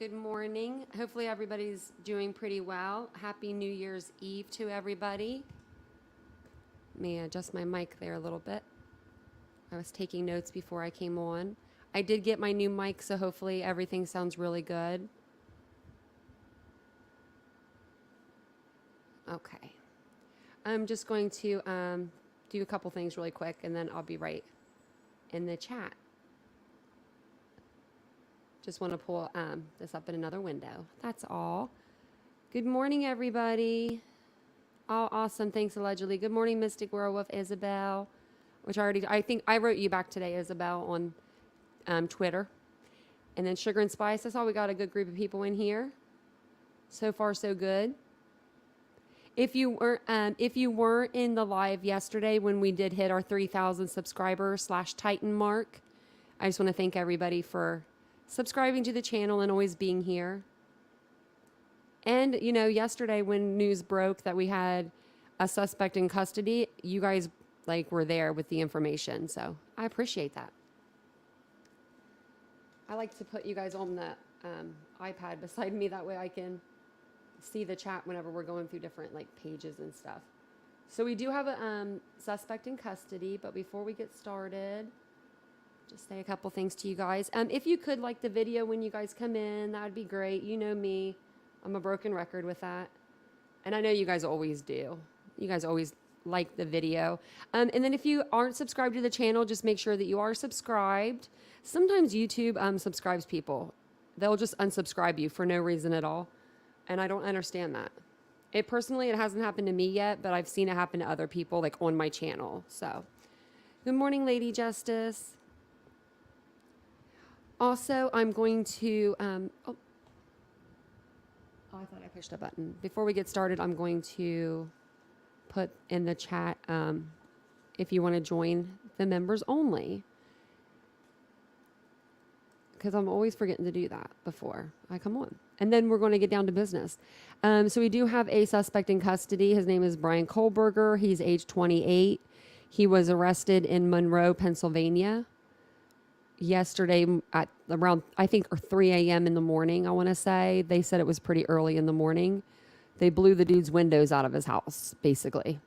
Good morning. Hopefully everybody's doing pretty well. Happy New Year's Eve to everybody. Let me adjust my mic there a little bit. I was taking notes before I came on. I did get my new mic, so hopefully everything sounds really good. Okay. I'm just going to do a couple things really quick, and then I'll be right in the chat. Just want to pull this up in another window. That's all. Good morning, everybody. Oh, awesome. Thanks, allegedly. Good morning, Mystic Werewolf, Isabel, which I think I wrote you back today, Isabel, on Twitter. And then Sugar and Spice. That's all. We got a good group of people in here. So far, so good. If you were in the live yesterday when we did hit our 3,000 subscriber / Titan mark, I just want to thank everybody for subscribing to the channel and always being here. And, you know, yesterday when news broke that we had a suspect in custody, you guys were there with the information. So I appreciate that. I like to put you guys on the iPad beside me. That way I can see the chat whenever we're going through different pages and stuff. So we do have a suspect in custody, but before we get started, just say a couple things to you guys. If you could like the video when you guys come in, that would be great. You know me. I'm a broken record with that. And I know you guys always do. You guys always like the video. And then if you aren't subscribed to the channel, just make sure that you are subscribed. Sometimes YouTube subscribes people. They'll just unsubscribe you for no reason at all. And I don't understand that. It hasn't happened to me yet, but I've seen it happen to other people on my channel. So good morning, Lady Justice. Also, I'm going to, I thought I pushed a button. Before we get started, I'm going to put in the chat if you want to join the members only. Because I'm always forgetting to do that before I come on. And then we're going to get down to business. So we do have a suspect in custody. His name is Bryan Kohberrger. He's age 28. He was arrested in Monroe, Pennsylvania yesterday at around, I think, 3 a.m. in the morning, I want to say. They said it was pretty early in the morning. They blew the dude's windows out of his house, basically.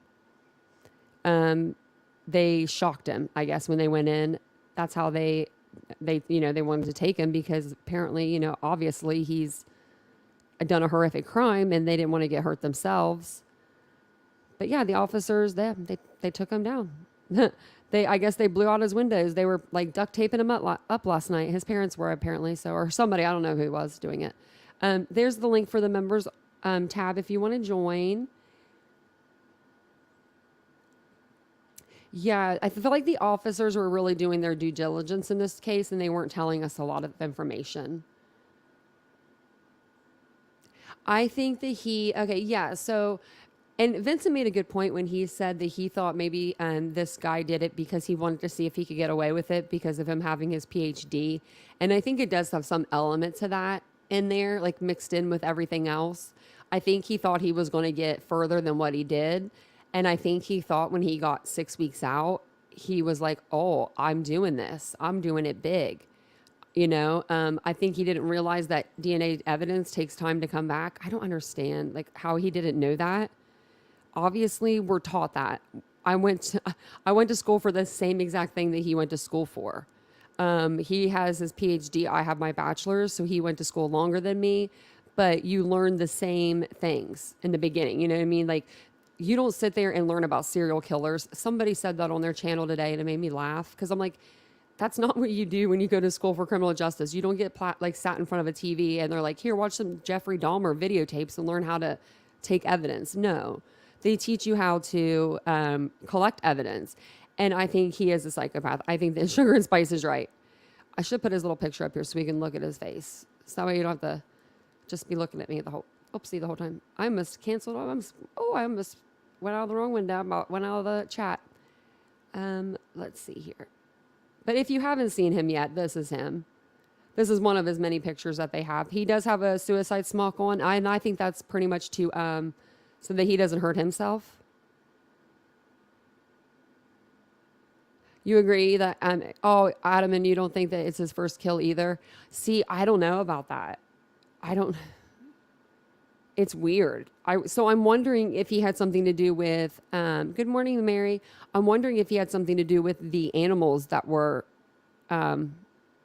They shocked him, I guess, when they went in. That's how they wanted to take him because apparently, obviously he's done a horrific crime and they didn't want to get hurt themselves. But yeah, the officers, they took him down. I guess they blew out his windows. They were duct taping him up last night. His parents were apparently, or somebody, I don't know who was doing it. There's the link for the members tab if you want to join. Yeah, I feel like the officers were really doing their due diligence in this case and they weren't telling us a lot of information. I think that so, and Vincent made a good point when he said that he thought maybe this guy did it because he wanted to see if he could get away with it because of him having his PhD. And I think it does have some element to that in there, mixed in with everything else. I think he thought he was going to get further than what he did. And I think he thought when he got 6 weeks out, he was like, oh, I'm doing this. I'm doing it big. I think he didn't realize that DNA evidence takes time to come back. I don't understand how he didn't know that. Obviously, we're taught that. I went to school for the same exact thing that he went to school for. He has his PhD. I have my bachelor's, so he went to school longer than me. But you learn the same things in the beginning. You know what I mean? You don't sit there and learn about serial killers. Somebody said that on their channel today, and it made me laugh because I'm like, that's not what you do when you go to school for criminal justice. You don't get sat in front of a TV and they're like, here, watch some Jeffrey Dahmer videotapes and learn how to take evidence. No, they teach you how to collect evidence. And I think he is a psychopath. I think that Sugar and Spice is right. I should put his little picture up here so we can look at his face. So that way you don't have to just be looking at me the whole time. I almost canceled. I almost went out of the wrong window. Went out of the chat. Let's see here. But if you haven't seen him yet, this is him. This is one of his many pictures that they have. He does have a suicide smock on, and I think that's pretty much to so that he doesn't hurt himself. You agree that Adam, and you don't think that it's his first kill either? See, I don't know about that. I don't, it's weird. So I'm wondering if he had something to do with, good morning, Mary. I'm wondering if he had something to do with the animals that were, the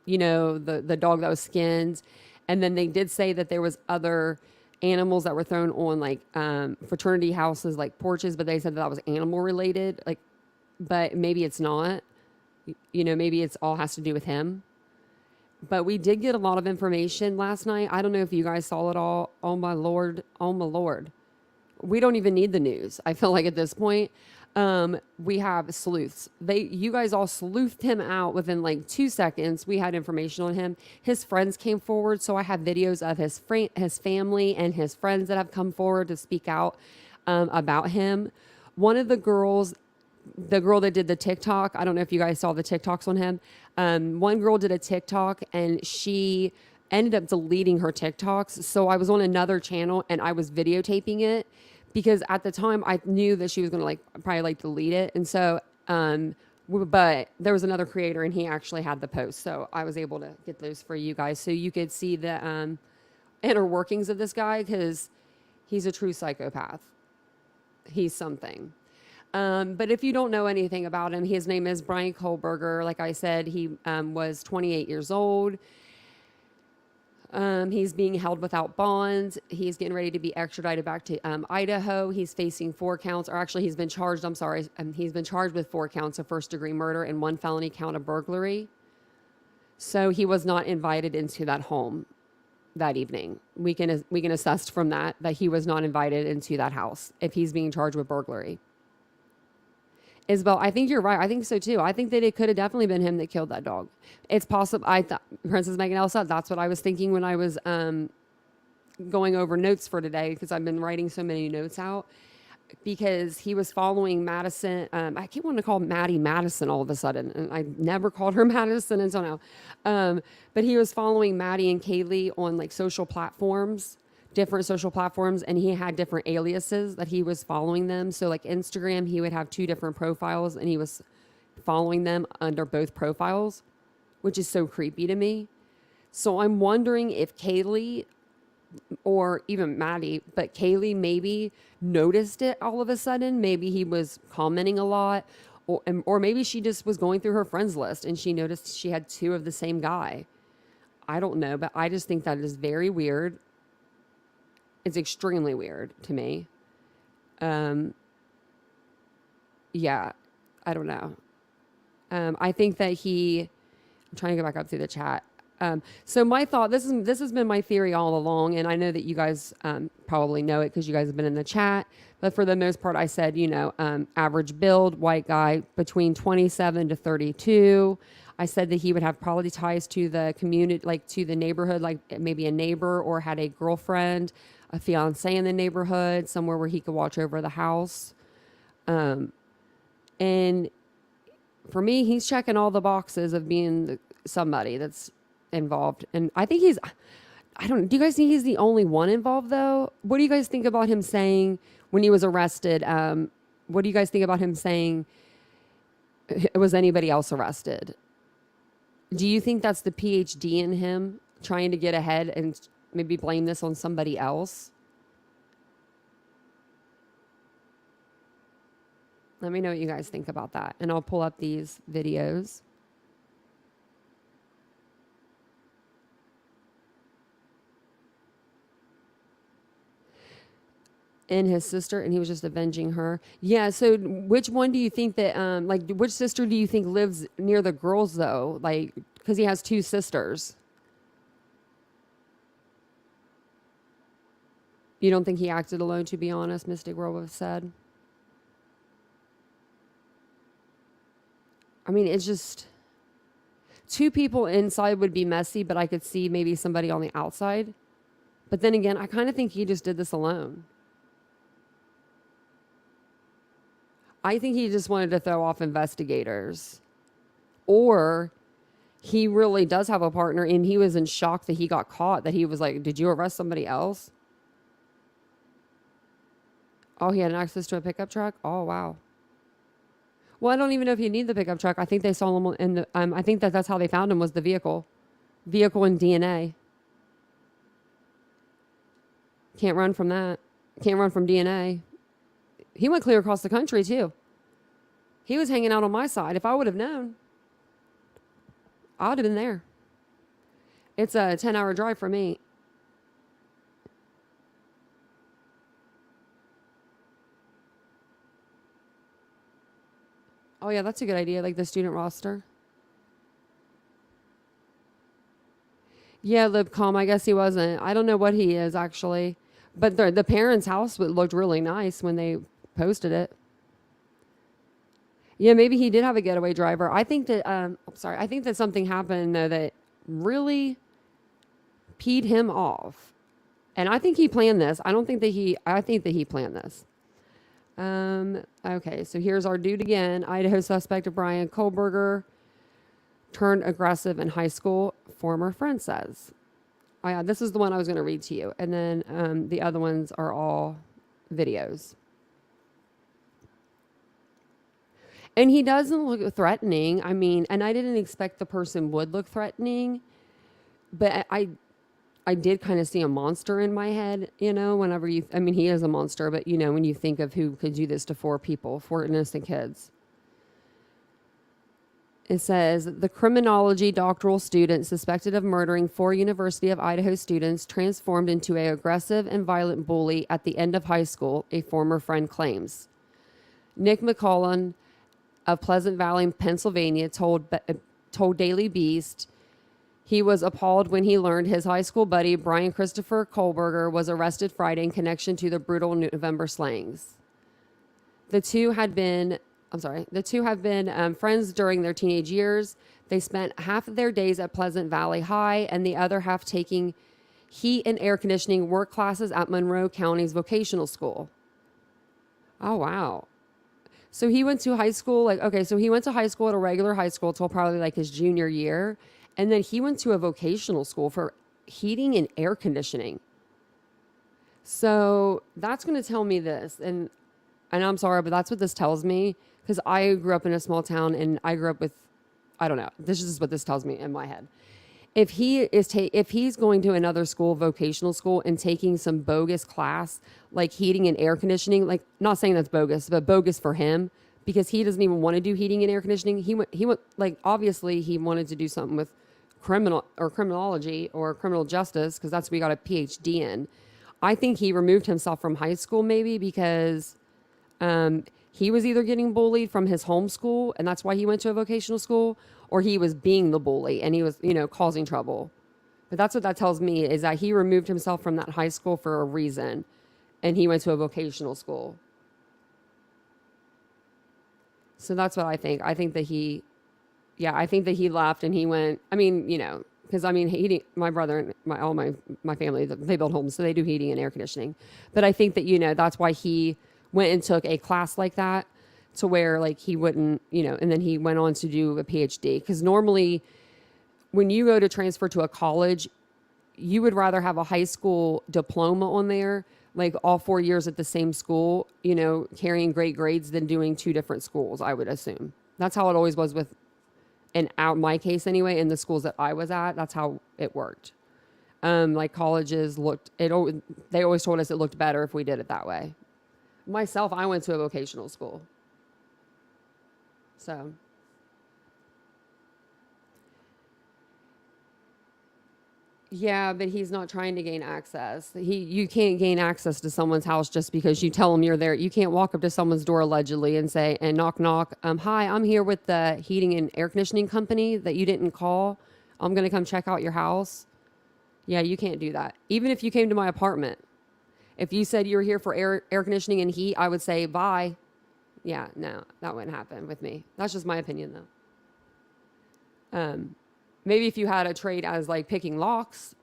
dog that was skinned. And then they did say that there was other animals that were thrown on like fraternity houses, like porches, but they said that was animal related. Like, but maybe it's not. Maybe it's all has to do with him. But we did get a lot of information last night. I don't know if you guys saw it all. Oh my Lord. Oh my Lord. We don't even need the news. I feel like at this point, we have sleuths. You guys all sleuthed him out within like 2 seconds. We had information on him. His friends came forward. So I have videos of his family and his friends that have come forward to speak out, about him. One of the girl that did the TikTok, I don't know if you guys saw the TikToks on him. One girl did a TikTok and she ended up deleting her TikToks. So I was on another channel and I was videotaping it because at the time I knew that she was going to probably delete it. And so, but there was another creator and he actually had the post. So I was able to get those for you guys so you could see the inner workings of this guy because he's a true psychopath. He's something. But if you don't know anything about him, his name is Bryan Kohberrger. Like I said, he was 28 years old. He's being held without bond. He's getting ready to be extradited back to Idaho. He's facing 4 counts, or actually he's been charged, I'm sorry. He's been charged with 4 counts of first-degree murder and 1 felony count of burglary. So he was not invited into that home that evening. We can assess from that he was not invited into that house if he's being charged with burglary. Isabel, I think you're right. I think so too. I think that it could have definitely been him that killed that dog. It's possible. I thought Princess Megan Elsa. That's what I was thinking when I was going over notes for today because I've been writing so many notes out. Because he was following Madison. I keep wanting to call Maddie Madison all of a sudden, and I never called her Madison until now. But he was following Maddie and Kaylee on social platforms. Different social platforms, and he had different aliases that he was following them. So Instagram, he would have 2 different profiles and he was following them under both profiles, which is so creepy to me. So I'm wondering if Kaylee or even Maddie, but Kaylee maybe noticed it all of a sudden. Maybe he was commenting a lot or maybe she just was going through her friends list and she noticed she had 2 of the same guy. I don't know, but I just think that is very weird. It's extremely weird to me. Yeah, I don't know. I think that I'm trying to go back up through the chat. So my thought, this has been my theory all along, and I know that you guys probably know it because you guys have been in the chat. But for the most part, I said, average build, white guy between 27 to 32. I said that he would have probably ties to the community, to the neighborhood, maybe a neighbor or had a girlfriend, a fiance in the neighborhood, somewhere where he could watch over the house. And for me, he's checking all the boxes of being somebody that's involved. And I think do you guys think he's the only one involved though? What do you guys think about him saying when he was arrested? What do you guys think about him saying, was anybody else arrested? Do you think that's the PhD in him trying to get ahead and maybe blame this on somebody else? Let me know what you guys think about that. And I'll pull up these videos. And his sister, and he was just avenging her. Yeah, so which one do you think that, which sister do you think lives near the girls, though? Because he has 2 sisters. You don't think he acted alone, to be honest, Mystic World would have said? I mean, it's just 2 people inside would be messy, but I could see maybe somebody on the outside. But then again, I kind of think he just did this alone. I think he just wanted to throw off investigators. Or he really does have a partner and he was in shock that he got caught, that he was like, did you arrest somebody else? Oh, he had access to a pickup truck? Oh, wow. Well, I don't even know if you need the pickup truck. I think they saw him in the, I think that's how they found him was the vehicle and DNA. Can't run from that. Can't run from DNA. He went clear across the country too. He was hanging out on my side. If I would have known, I would have been there. It's a 10-hour drive for me. Oh yeah, that's a good idea. Like the student roster. Yeah, LibCom. I guess he wasn't. I don't know what he is actually, but the parents' house looked really nice when they posted it. Yeah, maybe he did have a getaway driver. I think that sorry, I think that something happened though that really peed him off. And I think he planned this. I think that he planned this. Okay, so here's our dude again. Idaho suspect Bryan Kohberrger turned aggressive in high school, former friend says. Oh yeah, this is the one I was going to read to you. And then the other ones are all videos. And he doesn't look threatening. I mean, and I didn't expect the person would look threatening, but I did kind of see a monster in my head, whenever I mean, he is a monster, but when you think of who could do this to four innocent kids. It says, the criminology doctoral student suspected of murdering 4 University of Idaho students transformed into an aggressive and violent bully at the end of high school, a former friend claims. Nick McCullen of Pleasant Valley, Pennsylvania, told Daily Beast he was appalled when he learned his high school buddy, Bryan Christopher Kohberrger, was arrested Friday in connection to the brutal November slayings. The two have been friends during their teenage years. They spent half of their days at Pleasant Valley High and the other half taking heat and air conditioning work classes at Monroe County's vocational school. Oh, wow. So he went to high school, so he went to high school at a regular high school till probably his junior year. And then he went to a vocational school for heating and air conditioning. So that's going to tell me this. And I'm sorry, but that's what this tells me. Because I grew up in a small town and I grew up with, I don't know, this is what this tells me in my head. If he's going to another school, vocational school, and taking some bogus class, like heating and air conditioning, not saying that's bogus, but bogus for him, because he doesn't even want to do heating and air conditioning. He went, obviously he wanted to do something with criminology or criminal justice, because that's what he got a PhD in. I think he removed himself from high school maybe because he was either getting bullied from his home school, and that's why he went to a vocational school, or he was being the bully and he was, causing trouble. But that's what that tells me, is that he removed himself from that high school for a reason, and he went to a vocational school. So that's what I think. I think that he left and he went, because my brother and all my family, they build homes, so they do heating and air conditioning. But I think that, that's why he went and took a class like that, to where he wouldn't, and then he went on to do a PhD. Because normally when you go to transfer to a college, you would rather have a high school diploma on there, all 4 years at the same school, carrying great grades, than doing 2 different schools, I would assume. That's how it always was with, in my case anyway, in the schools that I was at, that's how it worked. Colleges they always told us it looked better if we did it that way. Myself, I went to a vocational school. So. Yeah, but he's not trying to gain access. You can't gain access to someone's house just because you tell them you're there. You can't walk up to someone's door allegedly and say, and knock, knock. Hi, I'm here with the heating and air conditioning company that you didn't call. I'm going to come check out your house. Yeah, you can't do that. Even if you came to my apartment. If you said you were here for air conditioning and heat, I would say, bye. Yeah, no, that wouldn't happen with me. That's just my opinion, though. Maybe if you had a trade as picking locks,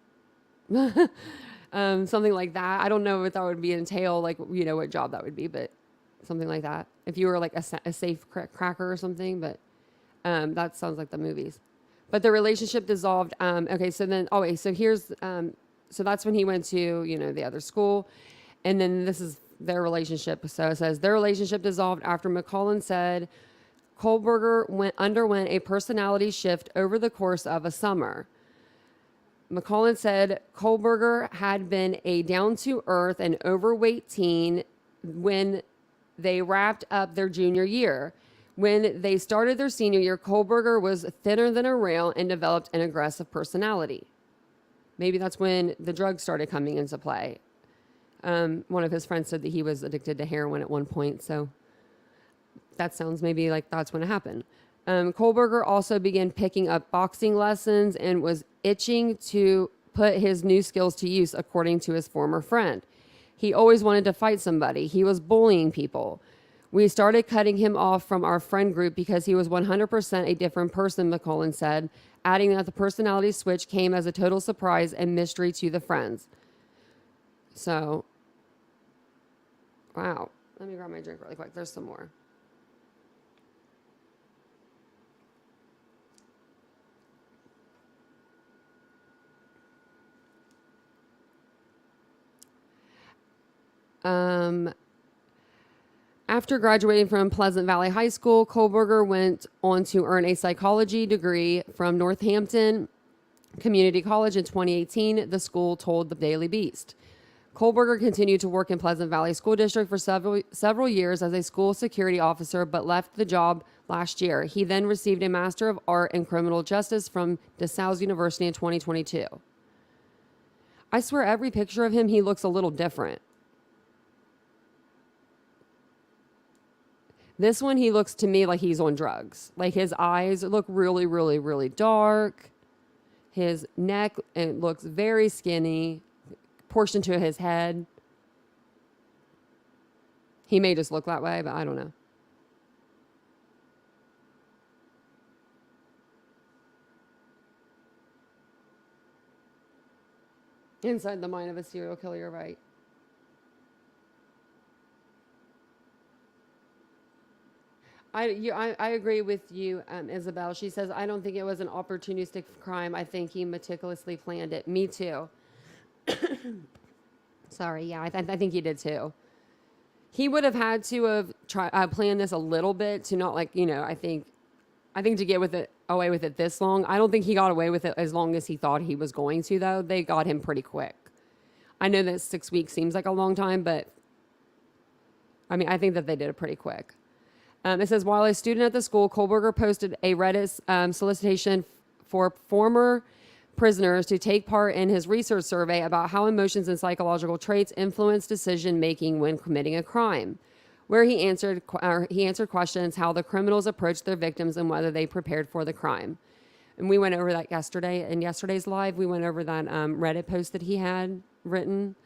something like that. I don't know if that would entail what job that would be, but something like that. If you were a safe cracker or something, but that sounds like the movies. But the relationship dissolved. Okay, so then, so here's, so that's when he went to, the other school. And then this is their relationship. So it says, their relationship dissolved after McCullen said Kohberrger underwent a personality shift over the course of a summer. McCullen said Kohberrger had been a down-to-earth and overweight teen when they wrapped up their junior year. When they started their senior year, Kohberrger was thinner than a rail and developed an aggressive personality. Maybe that's when the drugs started coming into play. One of his friends said that he was addicted to heroin at one point, so that sounds maybe like that's when it happened. Kohberrger also began picking up boxing lessons and was itching to put his new skills to use, according to his former friend. He always wanted to fight somebody. He was bullying people. We started cutting him off from our friend group because he was 100% a different person, McCullen said, adding that the personality switch came as a total surprise and mystery to the friends. So, wow. Let me grab my drink really quick. There's some more. After graduating from Pleasant Valley High School, Kohberrger went on to earn a psychology degree from Northampton Community College in 2018, the school told the Daily Beast. Kohberrger continued to work in Pleasant Valley School District for several years as a school security officer, but left the job last year. He then received a Master of Art in Criminal Justice from DeSales University in 2022. I swear every picture of him, he looks a little different. This one, he looks to me like he's on drugs. Like his eyes look really, really, really dark. His neck, it looks very skinny, portion to his head. He may just look that way, but I don't know. Inside the mind of a serial killer, you're right. I agree with you, Isabel. She says, I don't think it was an opportunistic crime. I think he meticulously planned it. Me too. Sorry, yeah, I think he did too. He would have had to have planned this a little bit to not I think to get away with it this long. I don't think he got away with it as long as he thought he was going to, though. They got him pretty quick. I know that 6 weeks seems like a long time, but I mean, I think that they did it pretty quick. It says, while a student at the school, Kohberrger posted a Reddit solicitation for former prisoners to take part in his research survey about how emotions and psychological traits influence decision making when committing a crime, where he answered questions how the criminals approached their victims and whether they prepared for the crime. And we went over that yesterday. In yesterday's live, we went over that Reddit post that he had written.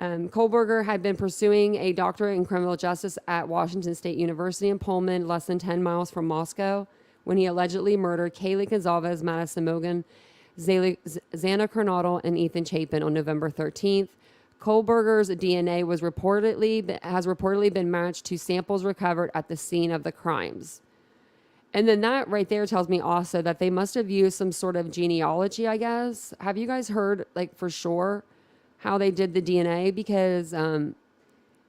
Kohberrger had been pursuing a doctorate in criminal justice at Washington State University in Pullman, less than 10 miles from Moscow, when he allegedly murdered Kaylee Gonzalez, Madison Mogan, Xana Kernodle, and Ethan Chapin on November 13th. Kohberger's DNA has reportedly been matched to samples recovered at the scene of the crimes. And then that right there tells me also that they must have used some sort of genealogy, I guess. Have you guys heard, for sure, how they did the DNA? Because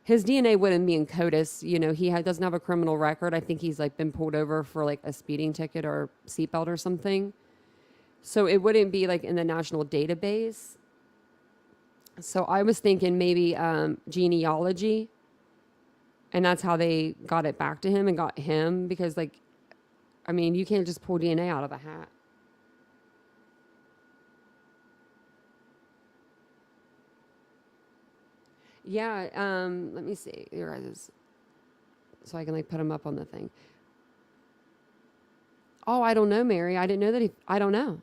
his DNA wouldn't be in CODIS. He doesn't have a criminal record. I think he's been pulled over for a speeding ticket or seatbelt or something. So it wouldn't be in the national database. So I was thinking maybe genealogy, and that's how they got it back to him and got him, because you can't just pull DNA out of a hat. Yeah, let me see. Here it is. So I can put them up on the thing. Oh, I don't know, Mary. I didn't know that I don't know.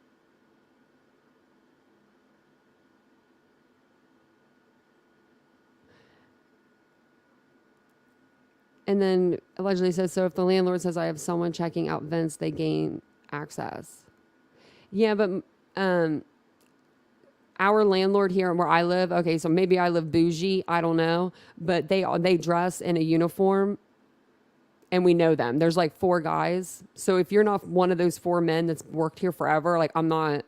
And then allegedly says, so if the landlord says I have someone checking out vents, they gain access. Yeah, but our landlord here where I live, okay, so maybe I live bougie, I don't know, but they dress in a uniform, and we know them. There's 4 guys. So if you're not one of those 4 men that's worked here forever, I'm not,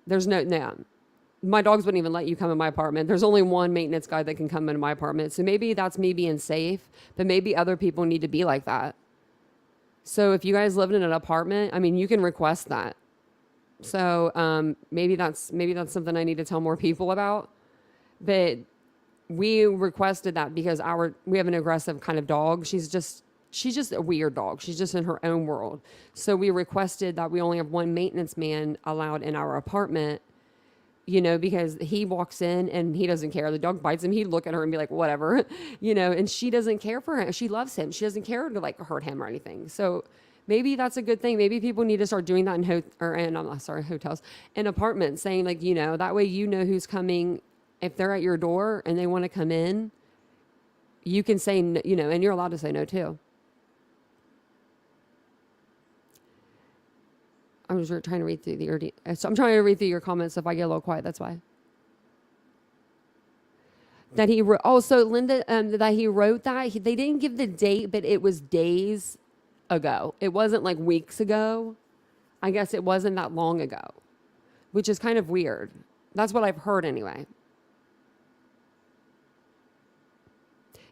there's no. My dogs wouldn't even let you come in my apartment. There's only one maintenance guy that can come into my apartment. So maybe that's me being safe, but maybe other people need to be like that. So if you guys live in an apartment, you can request that. So maybe that's something I need to tell more people about. But we requested that because we have an aggressive kind of dog. She's just a weird dog. She's just in her own world. So we requested that we only have one maintenance man allowed in our apartment, because he walks in and he doesn't care. The dog bites him. He'd look at her and be like, whatever, and she doesn't care for him. She loves him. She doesn't care to like hurt him or anything. So maybe that's a good thing. Maybe people need to start doing that hotels and apartments, saying like, that way, who's coming. If they're at your door and they want to come in, you can say, and you're allowed to say no too. I'm just trying to read through I'm trying to read through your comments. If I get a little quiet, that's why. That he Linda, that he wrote that they didn't give the date, but it was days ago. It wasn't like weeks ago. I guess it wasn't that long ago, which is kind of weird. That's what I've heard anyway.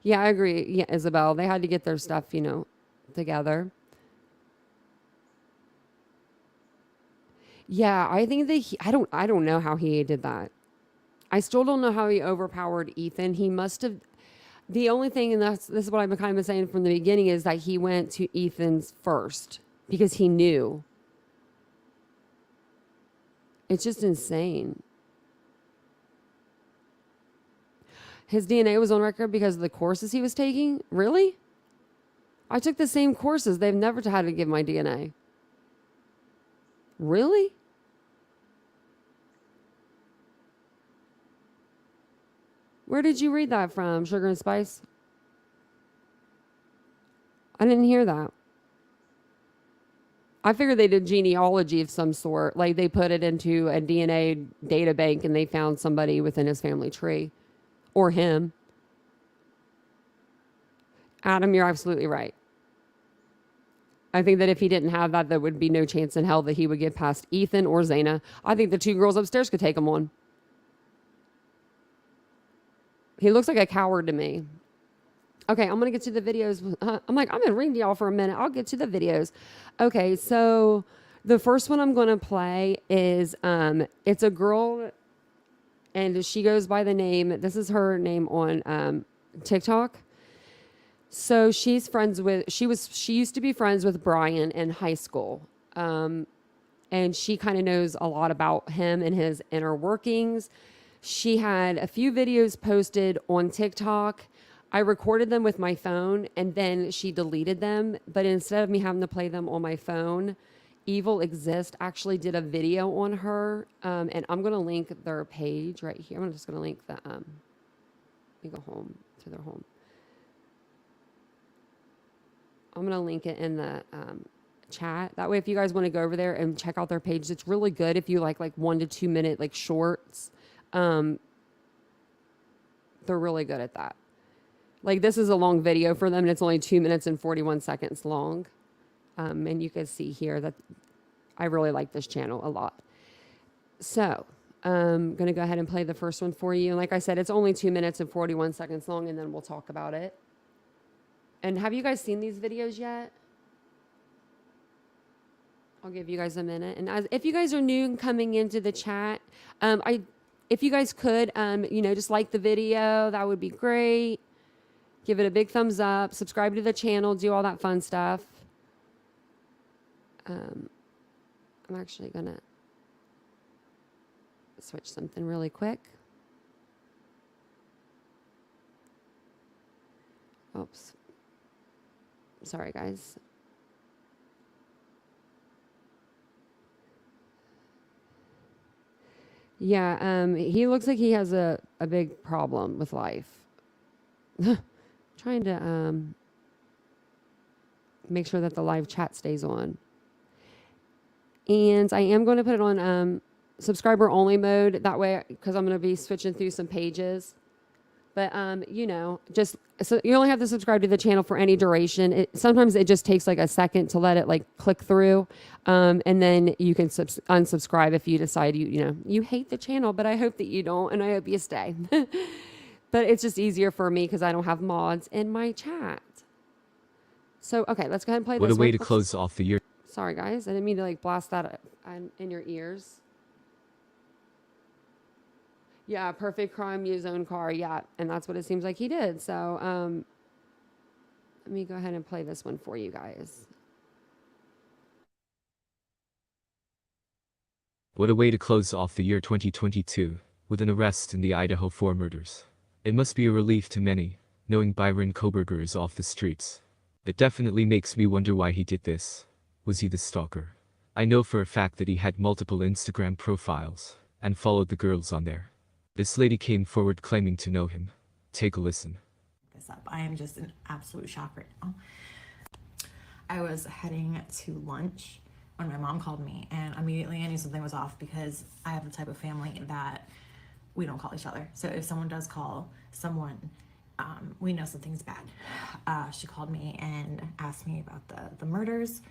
Yeah, I agree. Yeah, Isabel, they had to get their stuff, together. Yeah, I think that I don't know how he did that. I still don't know how he overpowered Ethan. He must have. The only thing, and this is what I've kind of been saying from the beginning, is that he went to Ethan's first because he knew. It's just insane. His DNA was on record because of the courses he was taking? Really? I took the same courses. They've never had to give my DNA. Really? Where did you read that from, Sugar and Spice? I didn't hear that. I figured they did genealogy of some sort. Like they put it into a DNA data bank and they found somebody within his family tree. Or him. Adam, you're absolutely right. I think that if he didn't have that, there would be no chance in hell that he would get past Ethan or Zaina. I think the two girls upstairs could take him on. He looks like a coward to me. Okay, I'm going to get to the videos. I've been reading to y'all for a minute. I'll get to the videos. Okay, so the first one I'm going to play is, it's a girl, and she goes by the name, this is her name on TikTok. So she used to be friends with Bryan in high school. And she kind of knows a lot about him and his inner workings. She had a few videos posted on TikTok. I recorded them with my phone and then she deleted them. But instead of me having to play them on my phone, Evil Exist actually did a video on her. And I'm going to link their page right here. I'm just going to link the, let me go home to their home. I'm going to link it in the chat. That way, if you guys want to go over there and check out their page, it's really good if you like 1 to 2 minute like shorts. They're really good at that. Like this is a long video for them and it's only 2 minutes and 41 seconds long. And you can see here that I really like this channel a lot. So I'm going to go ahead and play the first one for you. And like I said, it's only 2 minutes and 41 seconds long and then we'll talk about it. And have you guys seen these videos yet? I'll give you guys a minute. And if you guys are new and coming into the chat, if you guys could, just like the video, that would be great. Give it a big thumbs up. Subscribe to the channel. Do all that fun stuff. I'm actually going to switch something really quick. Oops. Sorry, guys. Yeah, he looks like he has a big problem with life. Trying to make sure that the live chat stays on. And I am going to put it on subscriber only mode. That way, because I'm going to be switching through some pages. But, just so you only have to subscribe to the channel for any duration. Sometimes it just takes like a second to let it click through. And then you can unsubscribe if you decide you hate the channel, but I hope that you don't. And I hope you stay. But it's just easier for me because I don't have mods in my chat. So, okay, let's go ahead and play this. What a way to close off the year. Sorry, guys. I didn't mean to like blast that in your ears. Yeah, perfect crime, use own car. Yeah, and that's what it seems like he did. So let me go ahead and play this one for you guys. What a way to close off the year 2022, with an arrest in the Idaho 4 murders. It must be a relief to many, knowing Bryan Kohberrger is off the streets. It definitely makes me wonder why he did this. Was he the stalker? I know for a fact that he had multiple Instagram profiles, and followed the girls on there. This lady came forward claiming to know him. Take a listen. I am just in absolute shock right now. I was heading to lunch when my mom called me, and immediately I knew something was off because I have the type of family that we don't call each other. So if someone does call someone, we know something's bad. She called me and asked me about the murders.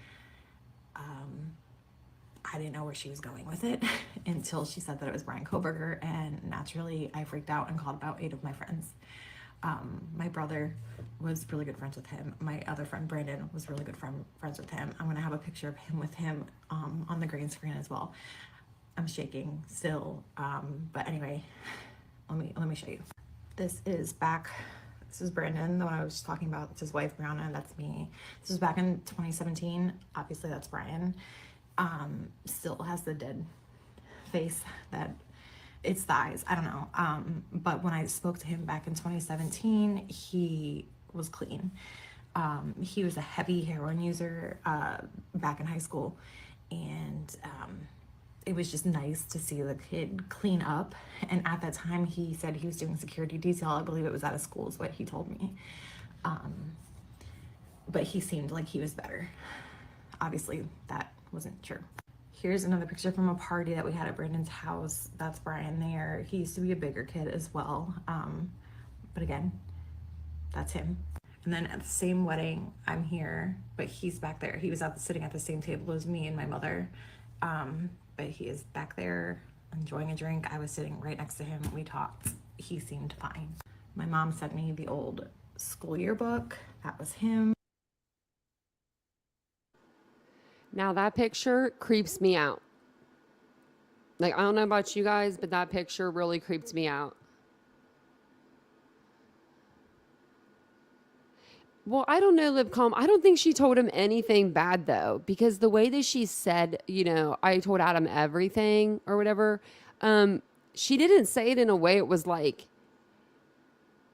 I didn't know where she was going with it until she said that it was Bryan Kohberrger, and naturally I freaked out and called about 8 of my friends. My brother was really good friends with him. My other friend Brandon was really good friends with him. I'm gonna have a picture of him with him on the green screen as well. I'm shaking still, but anyway, let me show you. This is Brandon, the one I was just talking about. It's his wife Brianna. That's me. This was back in 2017. Obviously, that's Bryan. Still has the dead face that. It's the eyes, I don't know. But when I spoke to him back in 2017, he was clean. He was a heavy heroin user back in high school. And it was just nice to see the kid clean up. And at that time, he said he was doing security detail. I believe it was out of school is what he told me. But he seemed like he was better. Obviously, that wasn't true. Here's another picture from a party that we had at Brandon's house. That's Bryan there. He used to be a bigger kid as well. But again, that's him. And then at the same wedding, I'm here, but he's back there. He was sitting at the same table as me and my mother. But he is back there enjoying a drink. I was sitting right next to him. We talked. He seemed fine. My mom sent me the old school yearbook. That was him. Now that picture creeps me out. Like, I don't know about you guys, but that picture really creeped me out. Well, I don't know, Liv Calm. I don't think she told him anything bad, though, because the way that she said, you know, I told Adam everything or whatever, she didn't say it in a way it was like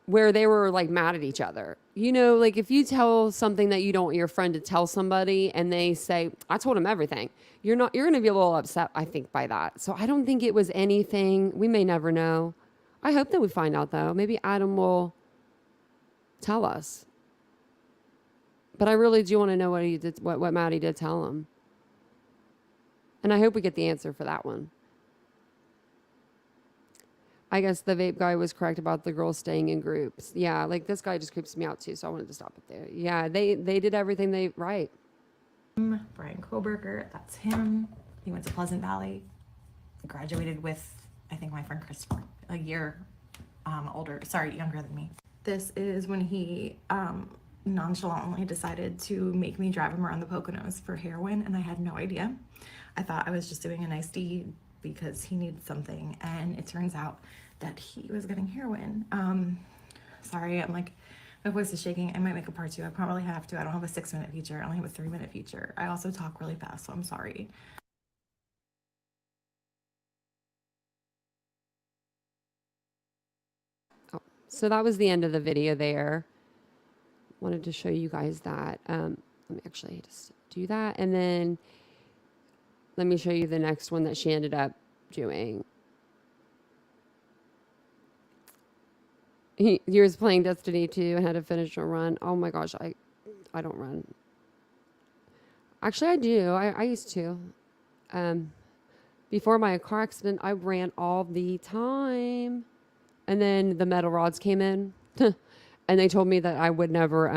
where they were like mad at each other. You know, like if you tell something that you don't want your friend to tell somebody and they say, I told him everything, you're going to be a little upset, I think, by that. So I don't think it was anything. We may never know. I hope that we find out, though. Maybe Adam will tell us. But I really do want to know what he did, what Maddie did tell him. And I hope we get the answer for that one. I guess the vape guy was correct about the girls staying in groups. Yeah, like this guy just creeps me out too, so I wanted to stop it there. Yeah, they did everything right. Bryan Kohberrger, that's him. He went to Pleasant Valley. Graduated with, I think, my friend Christopher, a year younger than me. This is when he nonchalantly decided to make me drive him around the Poconos for heroin, and I had no idea. I thought I was just doing a nice deed because he needed something, and it turns out that he was getting heroin. Sorry, I'm like, my voice is shaking. I might make a part 2. I probably have to. I don't have a 6-minute feature. I only have a 3-minute feature. I also talk really fast, so I'm sorry. Oh, so that was the end of the video there. Wanted to show you guys that. Let me actually just do that, and then let me show you the next one that she ended up doing. He was playing Destiny 2 and had to finish a run. Oh my gosh, I don't run. Actually, I do. I used to. Before my car accident, I ran all the time. And then the metal rods came in. And they told me that I would never,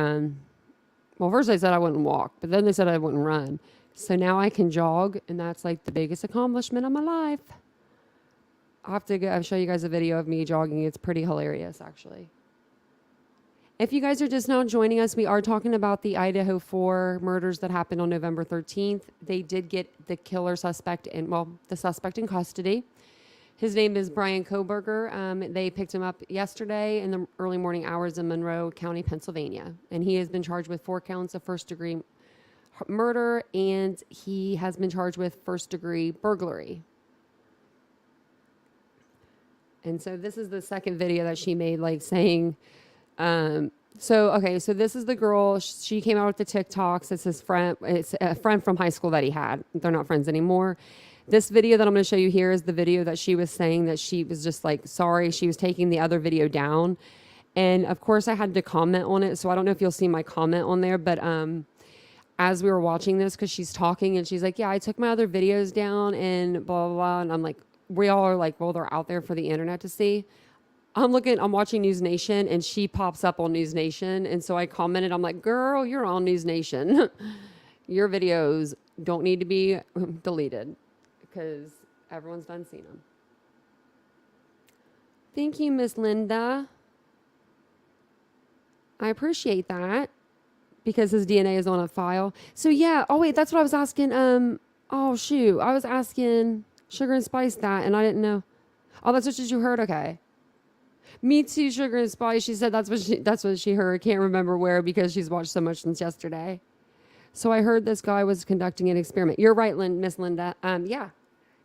well, first they said I wouldn't walk, but then they said I wouldn't run. So now I can jog, and that's like the biggest accomplishment of my life. I'll have to show you guys a video of me jogging. It's pretty hilarious, actually. If you guys are just now joining us, we are talking about the Idaho 4 murders that happened on November 13th. They did get the killer suspect the suspect in custody. His name is Bryan Kohberrger. They picked him up yesterday in the early morning hours in Monroe County, Pennsylvania. And he has been charged with 4 counts of first-degree murder, and he has been charged with first-degree burglary. And so this is the second video that she made, like saying... so this is the girl. She came out with the TikToks. It's his friend. It's a friend from high school that he had. They're not friends anymore. This video that I'm going to show you here is the video that she was saying that she was just like, sorry. She was taking the other video down. And of course I had to comment on it. So I don't know if you'll see my comment on there, but, as we were watching this, cause she's talking and she's like, yeah, I took my other videos down and blah, blah, blah. And I'm like, we all are like, well, they're out there for the internet to see. I'm watching News Nation and she pops up on News Nation. And so I commented, I'm like, girl, you're on News Nation. Your videos don't need to be deleted because everyone's done seen them. Thank you, Miss Linda. I appreciate that because his DNA is on a file. So yeah. Oh wait, that's what I was asking. Oh shoot. I was asking Sugar and Spice that and I didn't know. Oh, that's what you heard. Okay. Me too, Sugar and Spice. She said that's what she heard. Can't remember where because she's watched so much since yesterday. So I heard this guy was conducting an experiment. You're right, Miss Linda. Yeah,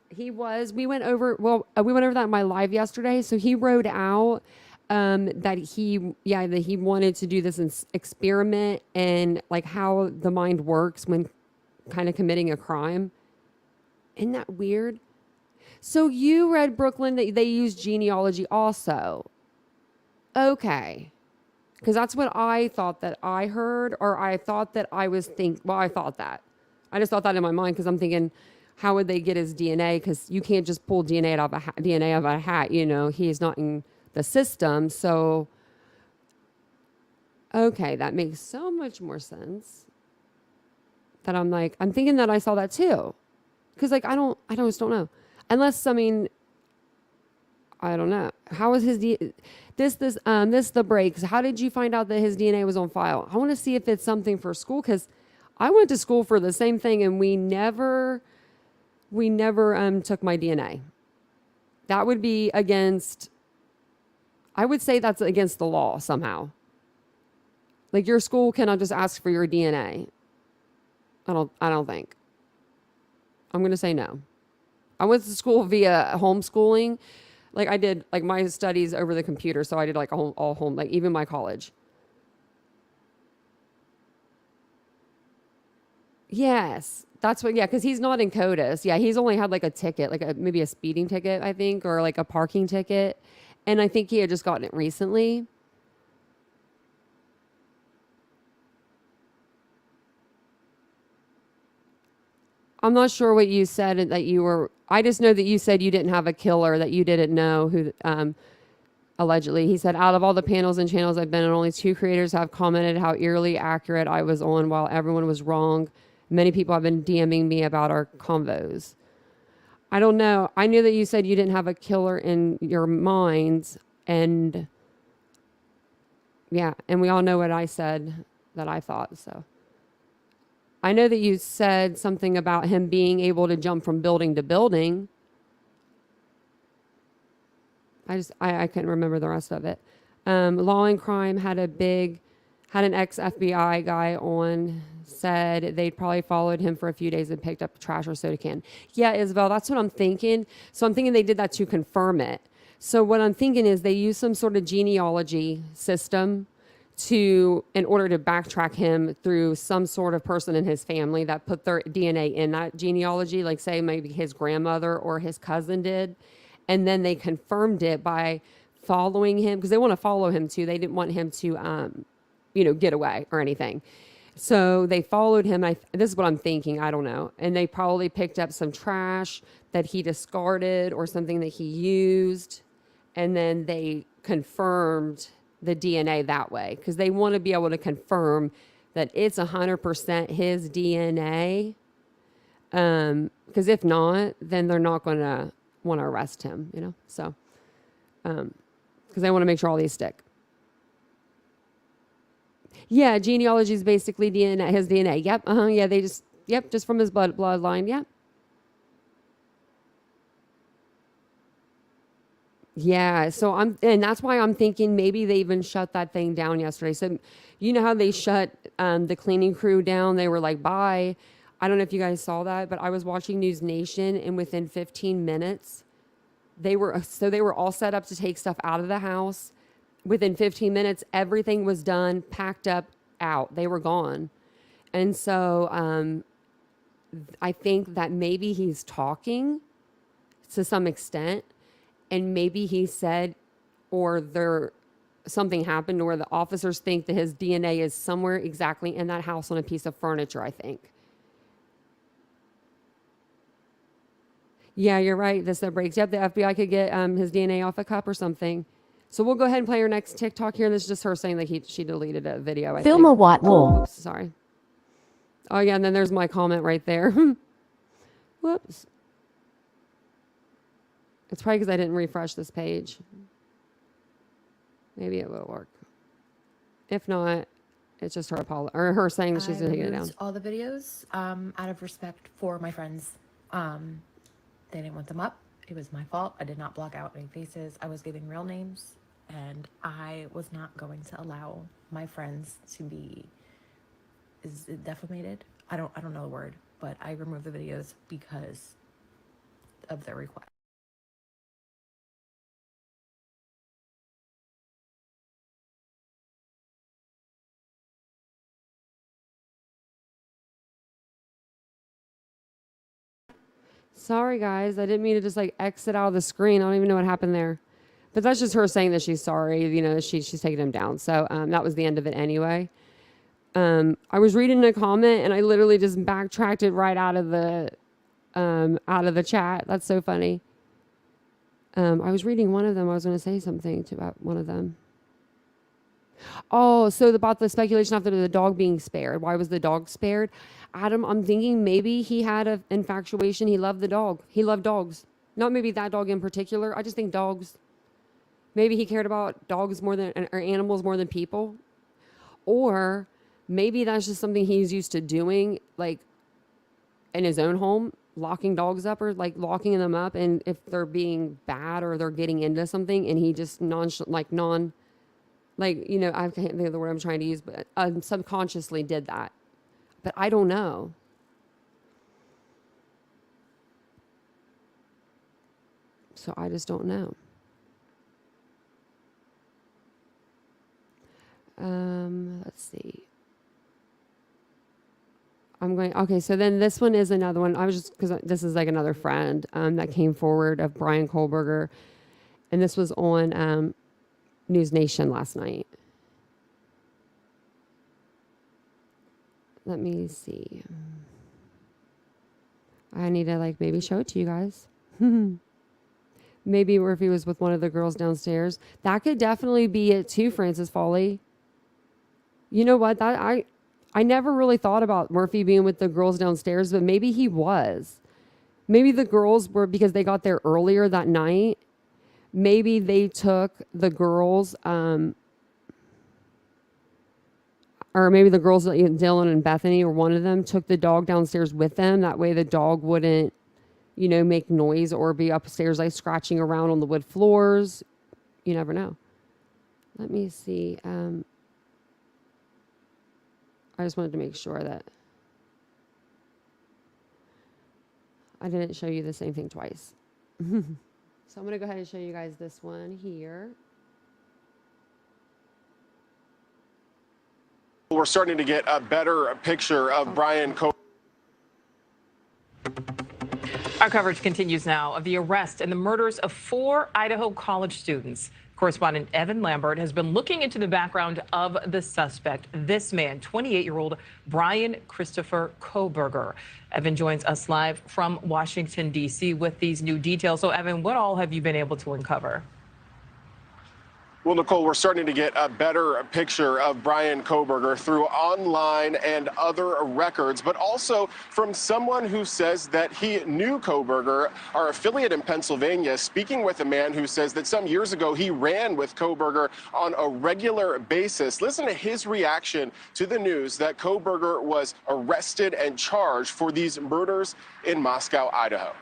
he was. We went over that in my live yesterday. So he wrote out that he wanted to do this experiment and like how the mind works when kind of committing a crime. Isn't that weird? So you read, Brooklyn, that they use genealogy also. Okay. Because that's what I thought that I heard, or I thought that I was I thought that. I just thought that in my mind because I'm thinking, how would they get his DNA? Because you can't just pull DNA out of a hat, you know. He's not in the system. So, okay, that makes so much more sense. That I'm thinking that I saw that too. Because I just don't know. Unless, I mean, I don't know. How was his the breaks? How did you find out that his DNA was on file? I want to see if it's something for school because I went to school for the same thing and we never took my DNA. That would be I would say that's against the law somehow. Like your school cannot just ask for your DNA. I don't think. I'm going to say no. I went to school via homeschooling. Like I did like my studies over the computer. So I did like all home, like even my college. Yes. That's what, yeah. Cause he's not in CODIS. Yeah. He's only had like a ticket, like maybe a speeding ticket, I think, or like a parking ticket. And I think he had just gotten it recently. I'm not sure what you said that you were. I just know that you said you didn't have a killer, that you didn't know who, allegedly. He said, out of all the panels and channels I've been on, only 2 creators have commented how eerily accurate I was on while everyone was wrong. Many people have been DMing me about our convos. I don't know. I knew that you said you didn't have a killer in your mind. And yeah, and we all know what I said that I thought, so. I know that you said something about him being able to jump from building to building. I couldn't remember the rest of it. Law and Crime had an ex-FBI guy on, said they'd probably followed him for a few days and picked up a trash or soda can. Yeah, Isabel, that's what I'm thinking. So I'm thinking they did that to confirm it. So what I'm thinking is they used some sort of genealogy system in order to backtrack him through some sort of person in his family that put their DNA in that genealogy, like say maybe his grandmother or his cousin did. And then they confirmed it by following him because they want to follow him too. They didn't want him to, get away or anything. So they followed him. This is what I'm thinking. I don't know. And they probably picked up some trash that he discarded or something that he used. And then they confirmed the DNA that way because they want to be able to confirm that it's 100% his DNA. Because if not, then they're not going to want to arrest him, So, because they want to make sure all these stick. Yeah, genealogy is basically DNA, his DNA. Yep. Yeah, they just, yep, just from his bloodline. Yep. Yeah, so and that's why I'm thinking maybe they even shut that thing down yesterday. So, you know how they shut the cleaning crew down? They were like, bye. I don't know if you guys saw that, but I was watching News Nation, and within 15 minutes, they were all set up to take stuff out of the house. Within 15 minutes, everything was done, packed up, out. They were gone. And so I think that maybe he's talking to some extent, and maybe he said, or there something happened where the officers think that his DNA is somewhere exactly in that house on a piece of furniture, I think. Yeah, you're right. This that breaks. Yep, the FBI could get his DNA off a cup or something. So we'll go ahead and play our next TikTok here. This is just her saying that she deleted a video. I Film think. a what more? Oops, sorry. Oh yeah, and then there's my comment right there. Whoops. It's probably because I didn't refresh this page. Maybe it will work. If not, it's just her or her saying that she's going to take it down. All the videos out of respect for my friends. They didn't want them up. It was my fault. I did not block out any faces. I was giving real names, and I was not going to allow my friends to be defamated. I don't know the word, but I removed the videos because of their request. Sorry, guys. I didn't mean to just like exit out of the screen. I don't even know what happened there. But that's just her saying that she's sorry. You know, she's taking him down. So that was the end of it anyway. I was reading a comment and I literally just backtracked it right out of the chat. That's so funny. I was reading one of them. I was going to say something about one of them. Oh, so about the speculation after the dog being spared. Why was the dog spared? Adam, I'm thinking maybe he had an infatuation. He loved the dog. He loved dogs. Not maybe that dog in particular. I just think dogs. Maybe he cared about dogs more than, or animals more than people. Or maybe that's just something he's used to doing, like in his own home, locking dogs up or like locking them up. And if they're being bad or they're getting into something and he just like, you know, I can't think of the word I'm trying to use, but subconsciously did that. But I don't know. So I just don't know. Let's see. Okay, so then this one is another one. I was just, because this is like another friend that came forward of Bryan Kohberrger. And this was on News Nation last night. Let me see. I need to like maybe show it to you guys. Maybe if he was with one of the girls downstairs. That could definitely be it too, Francis Foley. You know what? I never really thought about Murphy being with the girls downstairs, but maybe he was. Maybe the girls were, because they got there earlier that night, maybe they took the girls, or maybe the girls, Dylan and Bethany, or one of them, took the dog downstairs with them. That way the dog wouldn't, you know, make noise or be upstairs like scratching around on the wood floors. You never know. Let me see. I just wanted to make sure that I didn't show you the same thing twice. So I'm going to go ahead and show you guys this one here. We're starting to get a better picture of Bryan Kohberrger. Our coverage continues now of the arrest and the murders of 4 Idaho college students. Correspondent Evan Lambert has been looking into the background of the suspect, this man, 28-year-old Bryan Christopher Kohberrger. Evan joins us live from Washington, D.C. with these new details. So, Evan, what all have you been able to uncover? Well, Nicole, we're starting to get a better picture of Bryan Kohberrger through online and other records, but also from someone who says that he knew Kohberrger, our affiliate in Pennsylvania, speaking with a man who says that some years ago he ran with Kohberrger on a regular basis. Listen to his reaction to the news that Kohberrger was arrested and charged for these murders in Moscow, Idaho.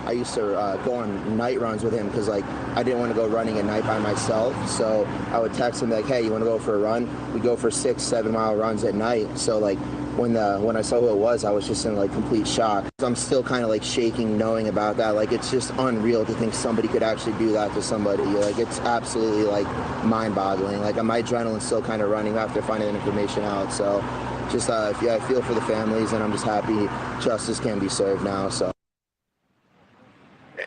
I used to go on night runs with him because, like, I didn't want to go running at night by myself. So I would text him like, "Hey, you want to go for a run?" We go for 6-7 mile runs at night. So like when I saw who it was, I was just in like complete shock. I'm still kind of like shaking knowing about that. Like, it's just unreal to think somebody could actually do that to somebody. Like, it's absolutely like mind-boggling. Like, my adrenaline's still kind of running after finding that information out. So just yeah, I feel for the families, and I'm just happy justice can be served now. So.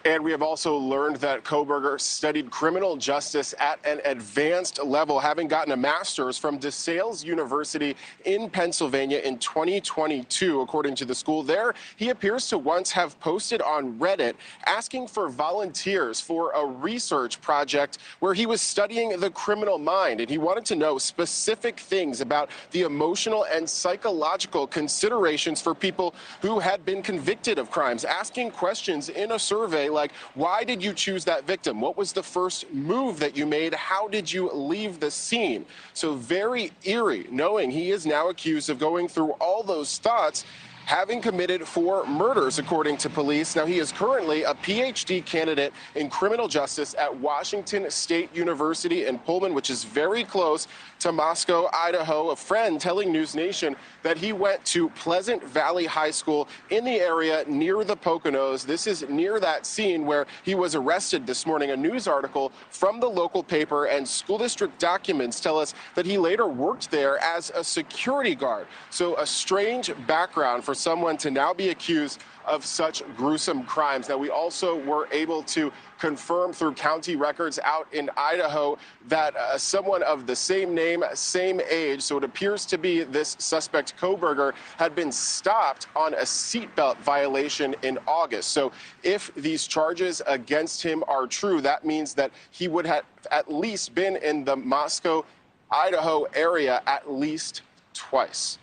And we have also learned that Kohberrger studied criminal justice at an advanced level, having gotten a master's from DeSales University in Pennsylvania in 2022. According to the school there, he appears to once have posted on Reddit asking for volunteers for a research project where he was studying the criminal mind. And he wanted to know specific things about the emotional and psychological considerations for people who had been convicted of crimes, asking questions in a survey like, why did you choose that victim? What was the first move that you made? How did you leave the scene? So very eerie, knowing he is now accused of going through all those thoughts, having committed 4 murders, according to police. Now, he is currently a PhD candidate in criminal justice at Washington State University in Pullman, which is very close to Moscow, Idaho. A friend telling News Nation that he went to Pleasant Valley High School in the area near the Poconos. This is near that scene where he was arrested this morning. A news article from the local paper and school district documents tell us that he later worked there as a security guard. So a strange background for someone to now be accused of such gruesome crimes. Now, we also were able to confirm through county records out in Idaho that someone of the same name, same age, so it appears to be this suspect Kohberrger, had been stopped on a seatbelt violation in August. So if these charges against him are true, that means that he would have at least been in the Moscow, Idaho area at least twice.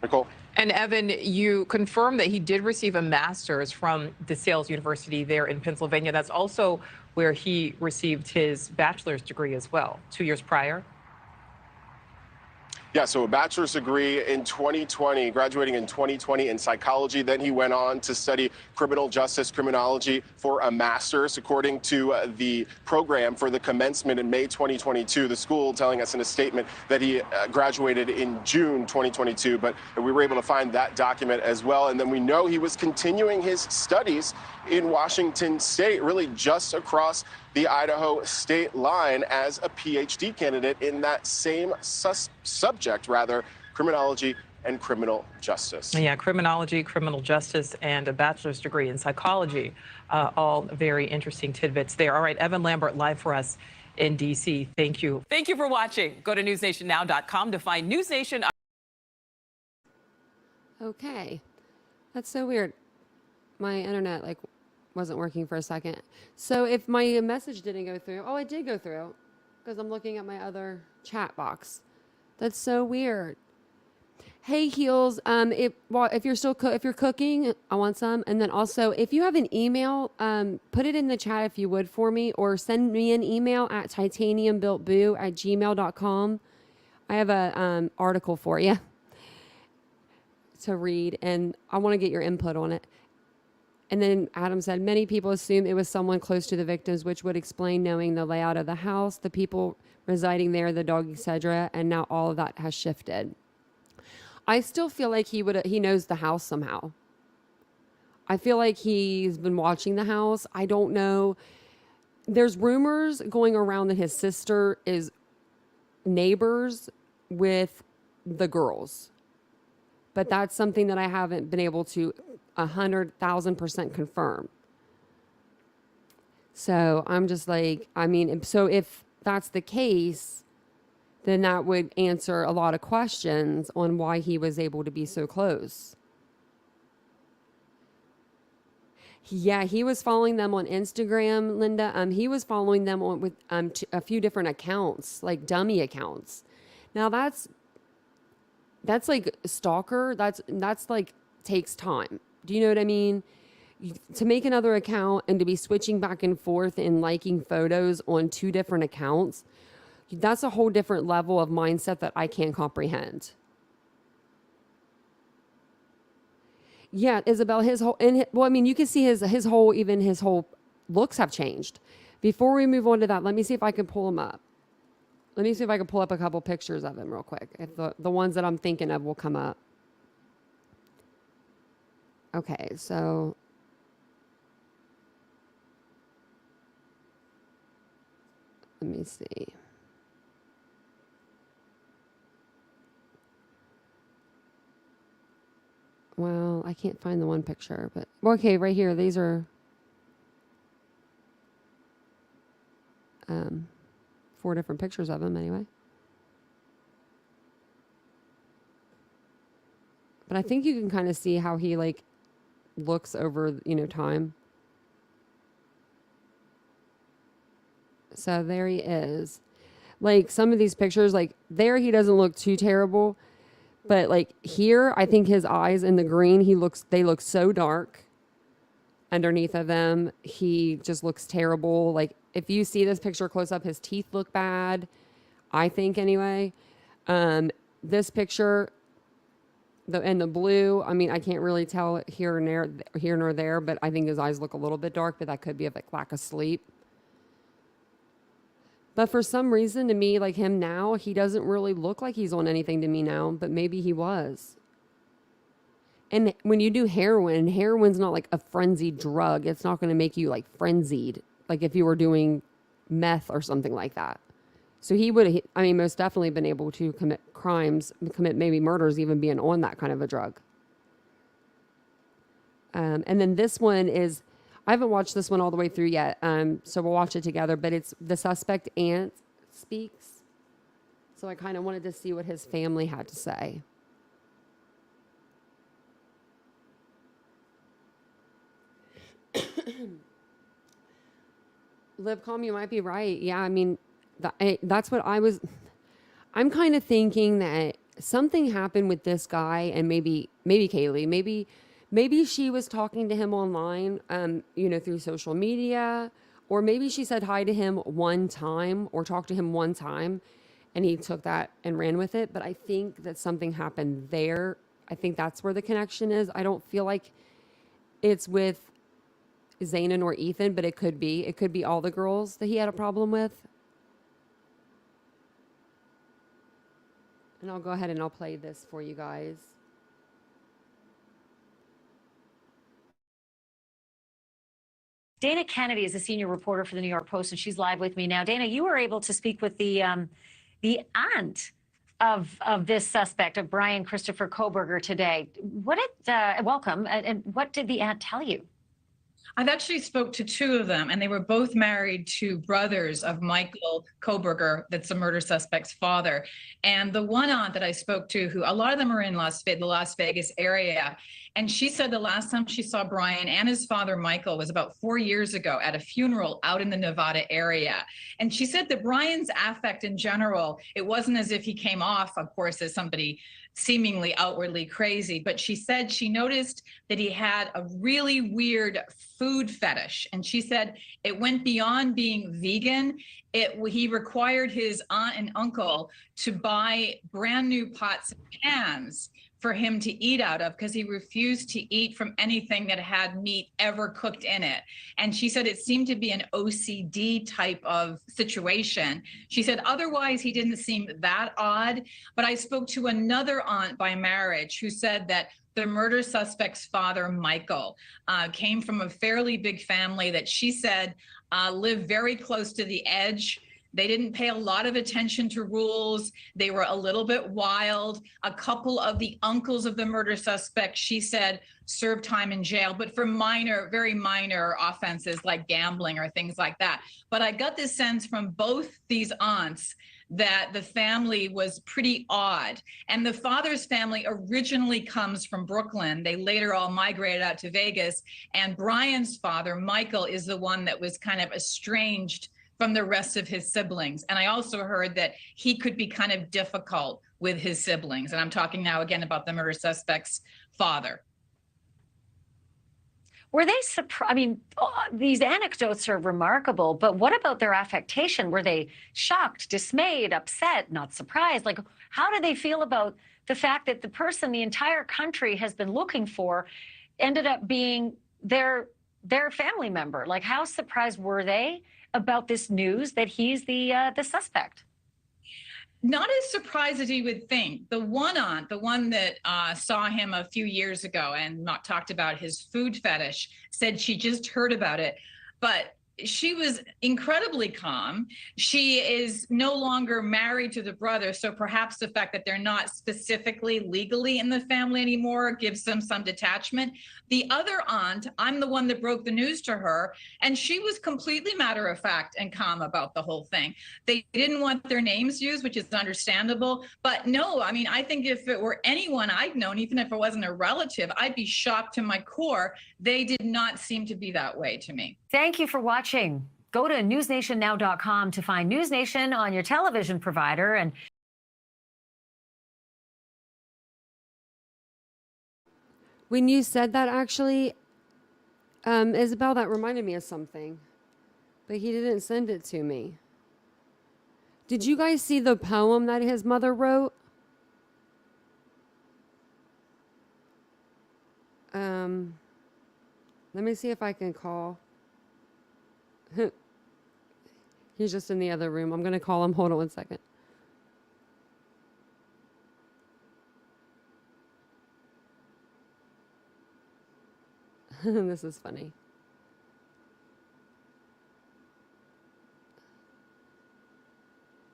Nicole? And Evan, you confirmed that he did receive a master's from DeSales University there in Pennsylvania. That's also where he received his bachelor's degree as well, 2 years prior. Yeah, so a bachelor's degree in 2020, graduating in 2020 in psychology. Then he went on to study criminal justice criminology for a master's, according to the program for the commencement in May 2022. The school telling us in a statement that he graduated in June 2022, but we were able to find that document as well. And then we know he was continuing his studies in Washington State, really just across the Idaho state line as a PhD candidate in that same subject, criminology and criminal justice. Yeah, criminology, criminal justice, and a bachelor's degree in psychology. All very interesting tidbits there. All right, Evan Lambert live for us in D.C. Thank you. Thank you for watching. Go to newsnationnow.com to find News Nation. Okay. That's so weird. My internet wasn't working for a second. So if my message didn't go through, oh, it did go through because I'm looking at my other chat box. That's so weird. Hey, Heels, if you're still if you're cooking, I want some. And then also, if you have an email, put it in the chat if you would for me, or send me an email at titaniumbuiltboo@gmail.com. I have a article for you to read, and I want to get your input on it. And then Adam said, many people assume it was someone close to the victims, which would explain knowing the layout of the house, the people residing there, the dog, etc. And now all of that has shifted. I still feel like he knows the house somehow. I feel like he's been watching the house. I don't know. There's rumors going around that his sister is neighbors with the girls. But that's something that I haven't been able to 100,000% confirm. So I'm just like, so if that's the case, then that would answer a lot of questions on why he was able to be so close. Yeah, he was following them on Instagram, Linda. He was following them on with a few different accounts, like dummy accounts. Now that's like stalker. That's like takes time. Do you know what I mean? To make another account and to be switching back and forth and liking photos on two different accounts, that's a whole different level of mindset that I can't comprehend. Yeah, Isabel, his whole well, I mean, you can see his whole even his whole looks have changed. Before we move on to that, let me see if I can pull him up. Let me see if I can pull up a couple pictures of him real quick. If the ones that I'm thinking of will come up. Okay, so let me see. Well, I can't find the one picture, but okay, right here. These are 4 different pictures of him anyway. But I think you can kind of see how he like looks over, time. So there he is. Like some of these pictures, like there he doesn't look too terrible. But like here, I think his eyes in the green, they look so dark underneath of them. He just looks terrible. Like if you see this picture close up, his teeth look bad, I think anyway. This picture, the blue, I mean, I can't really tell here nor there, but I think his eyes look a little bit dark, but that could be of like lack of sleep. But for some reason, to me, like him now, he doesn't really look like he's on anything to me now, but maybe he was. And when you do heroin's not like a frenzied drug. It's not going to make you like frenzied, like if you were doing meth or something like that. So he would, I mean, most definitely been able to commit crimes, commit maybe murders, even being on that kind of a drug. And then this one is, I haven't watched this one all the way through yet, so we'll watch it together. But it's the suspect aunt speaks. So I kind of wanted to see what his family had to say. Livcom, you might be right. Yeah, I mean, that's what I'm kind of thinking that something happened with this guy and maybe Kaylee, maybe she was talking to him online, through social media, or maybe she said hi to him one time or talked to him one time and he took that and ran with it. But I think that something happened there. I think that's where the connection is. I don't feel like it's with Zayn or Ethan, but it could be. It could be all the girls that he had a problem with. And I'll go ahead and I'll play this for you guys. Dana Kennedy is a senior reporter for the New York Post, and she's live with me now. Dana, you were able to speak with the aunt of this suspect, of Bryan Christopher Kohberrger, today. What did welcome, and what did the aunt tell you? I've actually spoke to 2 of them, and they were both married to brothers of Michael Kohberrger, that's the murder suspect's father. And the one aunt that I spoke to, who a lot of them are in the Las Vegas area, and she said the last time she saw Bryan and his father Michael was about 4 years ago at a funeral out in the Nevada area. And she said that Bryan's affect in general, it wasn't as if he came off, of course, as somebody seemingly outwardly crazy, but she said she noticed that he had a really weird food fetish. And she said it went beyond being vegan. He required his aunt and uncle to buy brand new pots and pans for him to eat out of, because he refused to eat from anything that had meat ever cooked in it. And she said it seemed to be an OCD type of situation. She said otherwise he didn't seem that odd, but I spoke to another aunt by marriage who said that the murder suspect's father, Michael, came from a fairly big family that she said lived very close to the edge. They didn't pay a lot of attention to rules. They were a little bit wild. A couple of the uncles of the murder suspect, she said, served time in jail, but for minor, very minor offenses like gambling or things like that. But I got this sense from both these aunts that the family was pretty odd. And the father's family originally comes from Brooklyn. They later all migrated out to Vegas. And Bryan's father, Michael, is the one that was kind of estranged from the rest of his siblings. And I also heard that he could be kind of difficult with his siblings. And I'm talking now again about the murder suspect's father. Were they surprised? I mean, these anecdotes are remarkable, but what about their affectation? Were they shocked, dismayed, upset, not surprised? Like, how do they feel about the fact that the person the entire country has been looking for ended up being their family member? Like, how surprised were they about this news that he's the suspect? Not as surprised as you would think. The one aunt, the one that saw him a few years ago and not talked about his food fetish, said she just heard about it, but she was incredibly calm. She is no longer married to the brother, so perhaps the fact that they're not specifically legally in the family anymore gives them some detachment. The other aunt, I'm the one that broke the news to her, and she was completely matter of fact and calm about the whole thing. They didn't want their names used, which is understandable, but no, I mean, I think if it were anyone I'd known, even if it wasn't a relative, I'd be shocked to my core. They did not seem to be that way to me. Thank you for watching. Go to newsnationnow.com to find News Nation on your television provider. And when you said that, actually, Isabel, that reminded me of something, but he didn't send it to me. Did you guys see the poem that his mother wrote? Let me see if I can call. He's just in the other room. I'm going to call him. Hold on one second. This is funny.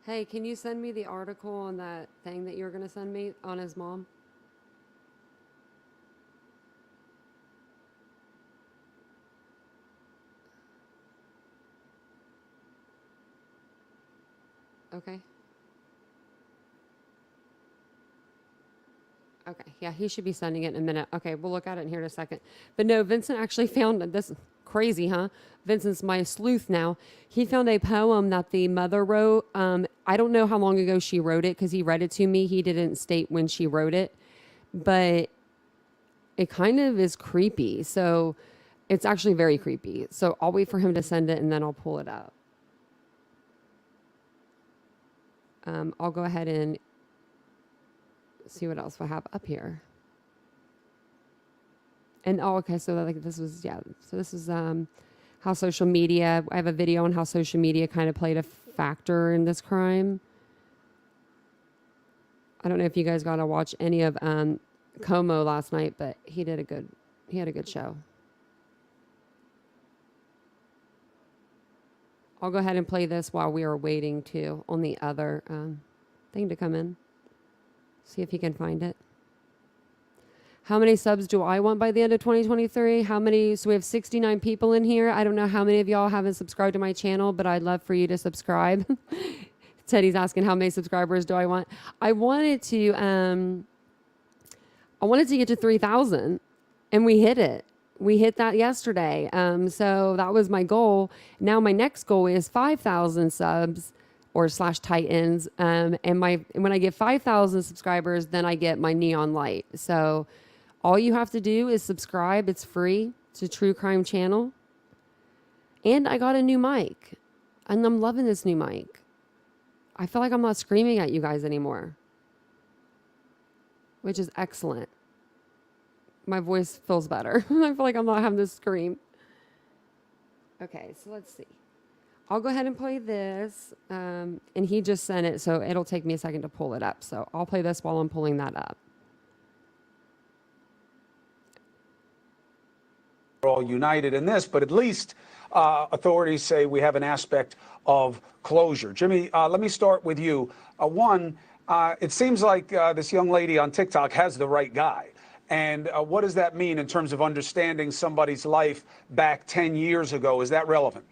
Hey, can you send me the article on that thing that you were going to send me on his mom? Okay. Okay. Yeah, he should be sending it in a minute. Okay, we'll look at it in here in a second. But no, Vincent actually found this. Crazy, huh? Vincent's my sleuth now. He found a poem that the mother wrote. I don't know how long ago she wrote it because he read it to me. He didn't state when she wrote it, but it kind of is creepy. So it's actually very creepy. So I'll wait for him to send it and then I'll pull it up. I'll go ahead and see what else we have up here. And oh, okay, so like this was, yeah. So this is how social media, I have a video on how social media kind of played a factor in this crime. I don't know if you guys got to watch any of Como last night, but he had a good show. I'll go ahead and play this while we are waiting too on the other thing to come in. See if he can find it. How many subs do I want by the end of 2023? How many? So we have 69 people in here. I don't know how many of y'all haven't subscribed to my channel, but I'd love for you to subscribe. Teddy's asking how many subscribers do I want? I wanted to get to 3,000 and we hit it. We hit that yesterday. So that was my goal. Now my next goal is 5,000 subs or /Titans. And when I get 5,000 subscribers, then I get my neon light. So all you have to do is subscribe. It's free. It's a true crime channel. And I got a new mic and I'm loving this new mic. I feel like I'm not screaming at you guys anymore, which is excellent. My voice feels better. I feel like I'm not having to scream. Okay, so let's see. I'll go ahead and play this. And he just sent it, so it'll take me a second to pull it up. So I'll play this while I'm pulling that up. We're all united in this, but at least authorities say we have an aspect of closure. Jimmy, let me start with you. It seems like this young lady on TikTok has the right guy. And what does that mean in terms of understanding somebody's life back 10 years ago? Is that relevant?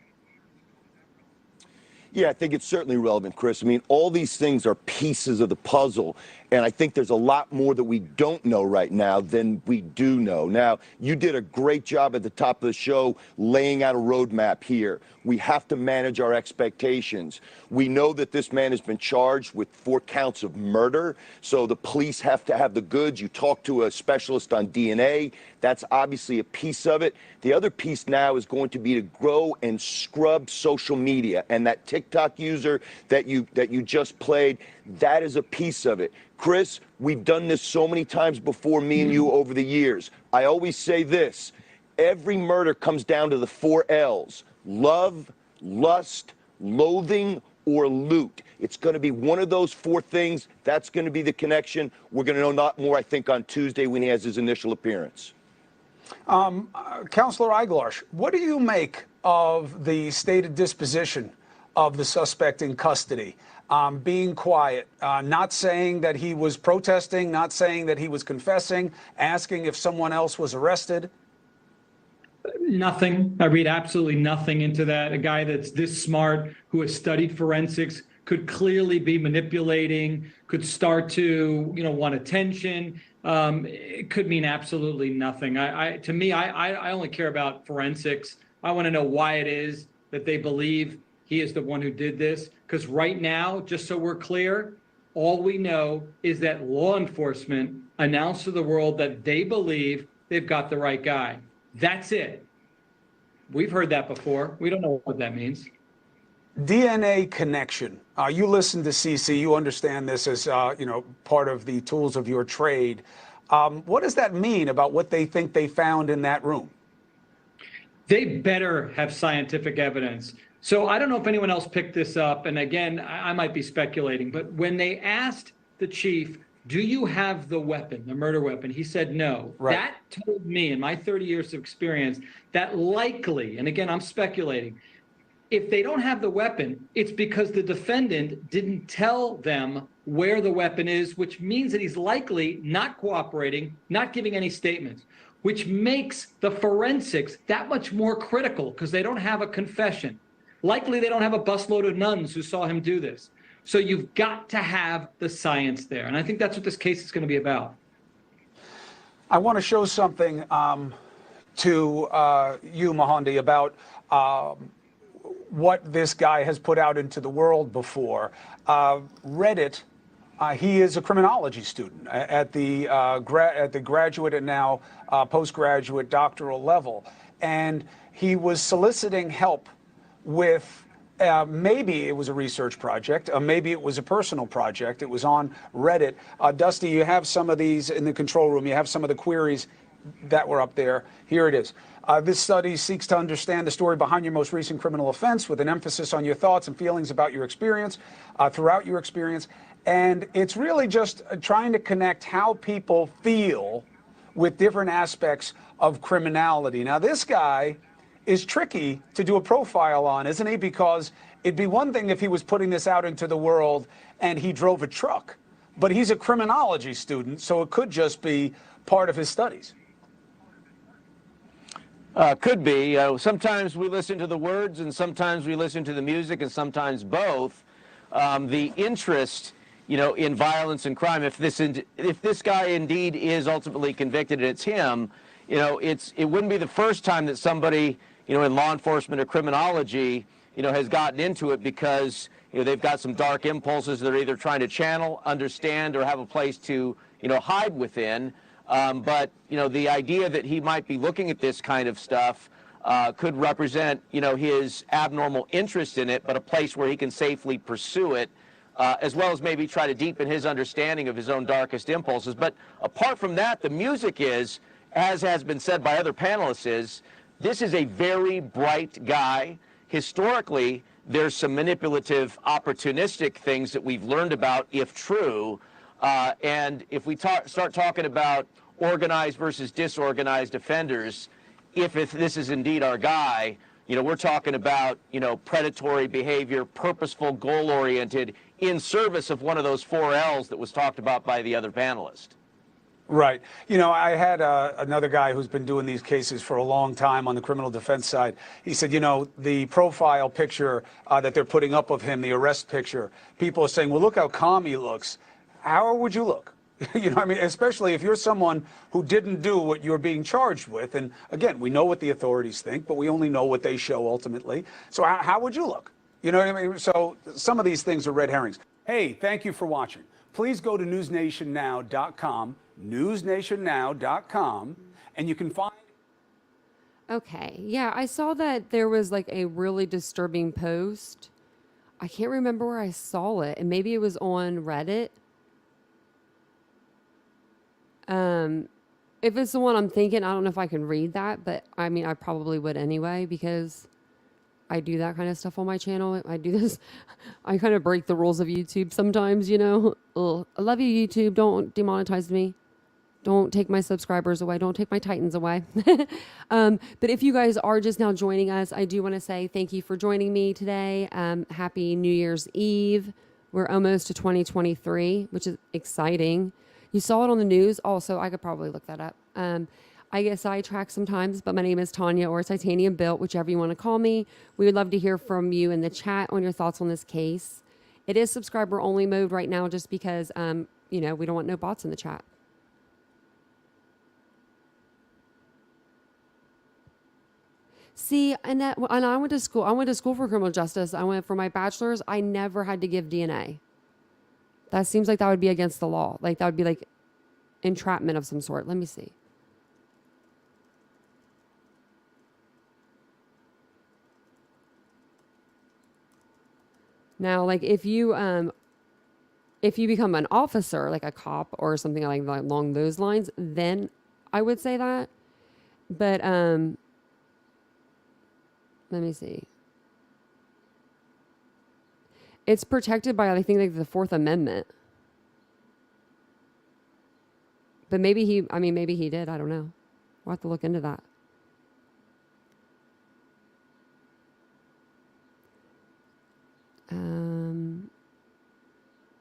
Yeah, I think it's certainly relevant, Chris. I mean, all these things are pieces of the puzzle, and I think there's a lot more that we don't know right now than we do know. Now, you did a great job at the top of the show laying out a roadmap here. We have to manage our expectations. We know that this man has been charged with 4 counts of murder, so the police have to have the goods. You talk to a specialist on DNA. That's obviously a piece of it. The other piece now is going to be to grow and scrub social media, and that TikTok user that you just played, that is a piece of it. Chris, we've done this so many times before, me and you, over the years. I always say this: every murder comes down to the 4 L's: love, lust, loathing, or loot. It's going to be one of those 4 things. That's going to be the connection. We're going to know a lot more, I think, on Tuesday when he has his initial appearance. Counselor Eiglarsh, what do you make of the stated disposition of the suspect in custody? Being quiet, not saying that he was protesting, not saying that he was confessing, asking if someone else was arrested? Nothing. I read absolutely nothing into that. A guy that's this smart, who has studied forensics, could clearly be manipulating, could start to, want attention. It could mean absolutely nothing. To me, I only care about forensics. I want to know why it is that they believe he is the one who did this. Because right now, just so we're clear, all we know is that law enforcement announced to the world that they believe they've got the right guy. That's it. We've heard that before. We don't know what that means. DNA connection. You listen to CC. You understand this as part of the tools of your trade. What does that mean about what they think they found in that room? They better have scientific evidence. So I don't know if anyone else picked this up. And again, I might be speculating, but when they asked the chief, do you have the weapon, the murder weapon? He said no. Right. That told me, in my 30 years of experience, that likely, and again, I'm speculating, if they don't have the weapon, it's because the defendant didn't tell them where the weapon is, which means that he's likely not cooperating, not giving any statements, which makes the forensics that much more critical because they don't have a confession. Likely they don't have a busload of nuns who saw him do this. So you've got to have the science there. And I think that's what this case is going to be about. I want to show something to you, Mohandy, about what this guy has put out into the world before. Reddit, he is a criminology student at the graduate and now postgraduate doctoral level. And he was soliciting help with maybe it was a research project, maybe it was a personal project. It was on Reddit. Dusty, you have some of these in the control room. You have some of the queries that were up there. Here it is. This study seeks to understand the story behind your most recent criminal offense with an emphasis on your thoughts and feelings about your experience, throughout your experience. And it's really just trying to connect how people feel with different aspects of criminality. Now, this guy is tricky to do a profile on, isn't he? Because it'd be one thing if he was putting this out into the world and he drove a truck, but he's a criminology student, so it could just be part of his studies. Could be. Sometimes we listen to the words and sometimes we listen to the music and sometimes both. The interest, in violence and crime, if this guy indeed is ultimately convicted and it's him, it wouldn't be the first time that somebody, in law enforcement or criminology, has gotten into it because, they've got some dark impulses they're either trying to channel, understand, or have a place to, hide within. But, the idea that he might be looking at this kind of stuff could represent, his abnormal interest in it, but a place where he can safely pursue it, as well as maybe try to deepen his understanding of his own darkest impulses. But apart from that, the music is, as has been said by other panelists, this is a very bright guy. Historically, there's some manipulative, opportunistic things that we've learned about, if true. And if we start talking about organized versus disorganized offenders, if this is indeed our guy, we're talking about, predatory behavior, purposeful, goal-oriented, in service of one of those 4 L's that was talked about by the other panelist. Right. You know, I had another guy who's been doing these cases for a long time on the criminal defense side. He said, you know, the profile picture that they're putting up of him, the arrest picture, people are saying, well, look how calm he looks. How would you look? You know, I mean, especially if you're someone who didn't do what you're being charged with. And again, we know what the authorities think, but we only know what they show ultimately. So how would you look? You know what I mean? So some of these things are red herrings. Hey, thank you for watching. Please go to newsnationnow.com, newsnationnow.com, and you can find... Okay, yeah, I saw that there was like a really disturbing post. I can't remember where I saw it, and maybe it was on Reddit. If it's the one I'm thinking, I don't know if I can read that, but I mean, I probably would anyway, because I do that kind of stuff on my channel. I do this. I kind of break the rules of YouTube sometimes, you know. Ugh. I love you, YouTube. Don't demonetize me. Don't take my subscribers away. Don't take my Titans away. But if you guys are just now joining us, I do want to say thank you for joining me today. Happy New Year's Eve. We're almost to 2023, which is exciting. You saw it on the news. Also, I could probably look that up. I get sidetracked sometimes, but my name is Tanya, or TitaniumBuilt, whichever you want to call me. We would love to hear from you in the chat on your thoughts on this case. It is subscriber only mode right now, just because, you know, we don't want no bots in the chat. See, and I went to school. I went to school for criminal justice. I went for my bachelor's. I never had to give DNA. That seems like that would be against the law. Like that would be like entrapment of some sort. Let me see. Now, like if you become an officer, like a cop or something like along those lines, then I would say that. But let me see. It's protected by, I think, like the Fourth Amendment. But maybe maybe he did. I don't know. We'll have to look into that.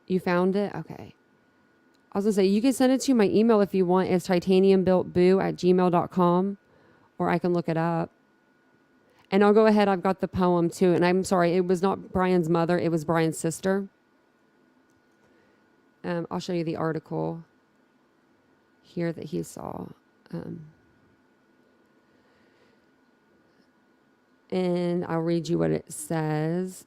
You found it? Okay. I was going to say, you can send it to my email if you want. It's titaniumbuiltboo@gmail.com, or I can look it up. And I'll go ahead. I've got the poem too. And I'm sorry, it was not Brian's mother. It was Brian's sister. I'll show you the article here that he saw. And I'll read you what it says.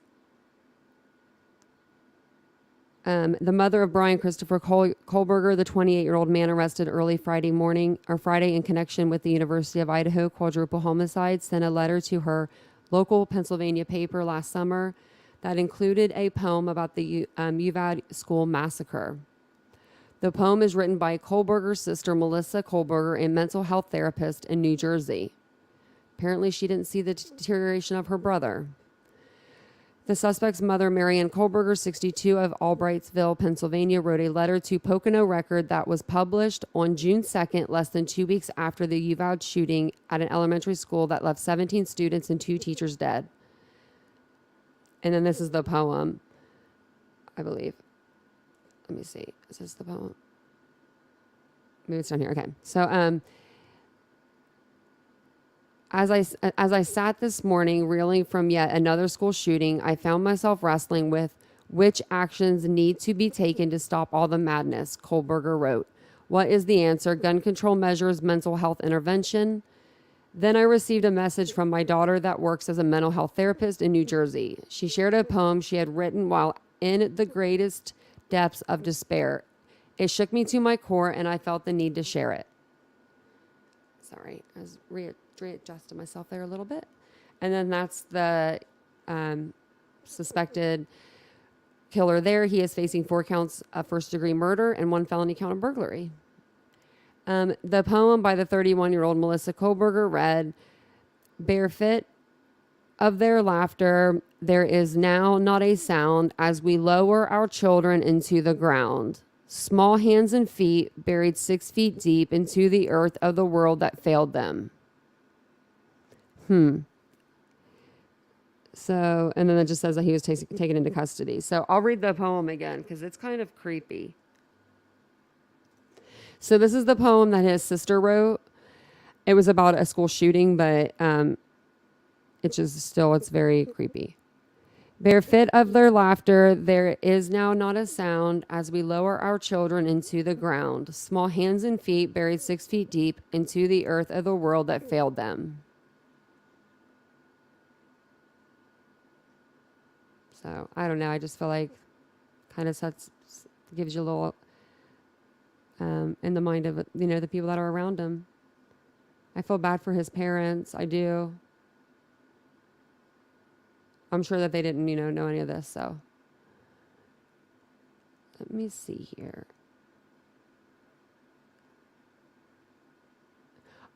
The mother of Bryan Christopher Kohberrger, the 28-year-old man arrested early Friday in connection with the University of Idaho quadruple homicide, sent a letter to her local Pennsylvania paper last summer that included a poem about the UVAD school massacre. The poem is written by Kohberger's sister, Melissa Kohberrger, a mental health therapist in New Jersey. Apparently, she didn't see the deterioration of her brother. The suspect's mother, Marianne Kohberrger, 62, of Albrightsville, Pennsylvania, wrote a letter to Pocono Record that was published on June 2nd, less than 2 weeks after the UVAD shooting at an elementary school that left 17 students and 2 teachers dead. And then this is the poem, I believe. Let me see. Is this the poem? Maybe it's down here. Okay. So, as I sat this morning reeling from yet another school shooting, I found myself wrestling with which actions need to be taken to stop all the madness, Kohberrger wrote. What is the answer? Gun control measures, mental health intervention. Then I received a message from my daughter that works as a mental health therapist in New Jersey. She shared a poem she had written while in the greatest depths of despair. It shook me to my core, and I felt the need to share it. Sorry, I was readjusted myself there a little bit. And then that's the suspected killer there. He is facing 4 counts of first-degree murder and 1 felony count of burglary. The poem by the 31-year-old Melissa Kohberrger read, "Barefoot of their laughter, there is now not a sound as we lower our children into the ground. Small hands and feet buried 6 feet deep into the earth of the world that failed them." So, and then it just says that he was taken into custody. So I'll read the poem again because it's kind of creepy. So this is the poem that his sister wrote. It was about a school shooting, but it's very creepy. Bare fit of their laughter, there is now not a sound as we lower our children into the ground, small hands and feet buried 6 feet deep into the earth of the world that failed them. So I don't know. I just feel like kind of gives you a little in the mind of the people that are around him. I feel bad for his parents. I do. I'm sure that they didn't, know any of this. So let me see here.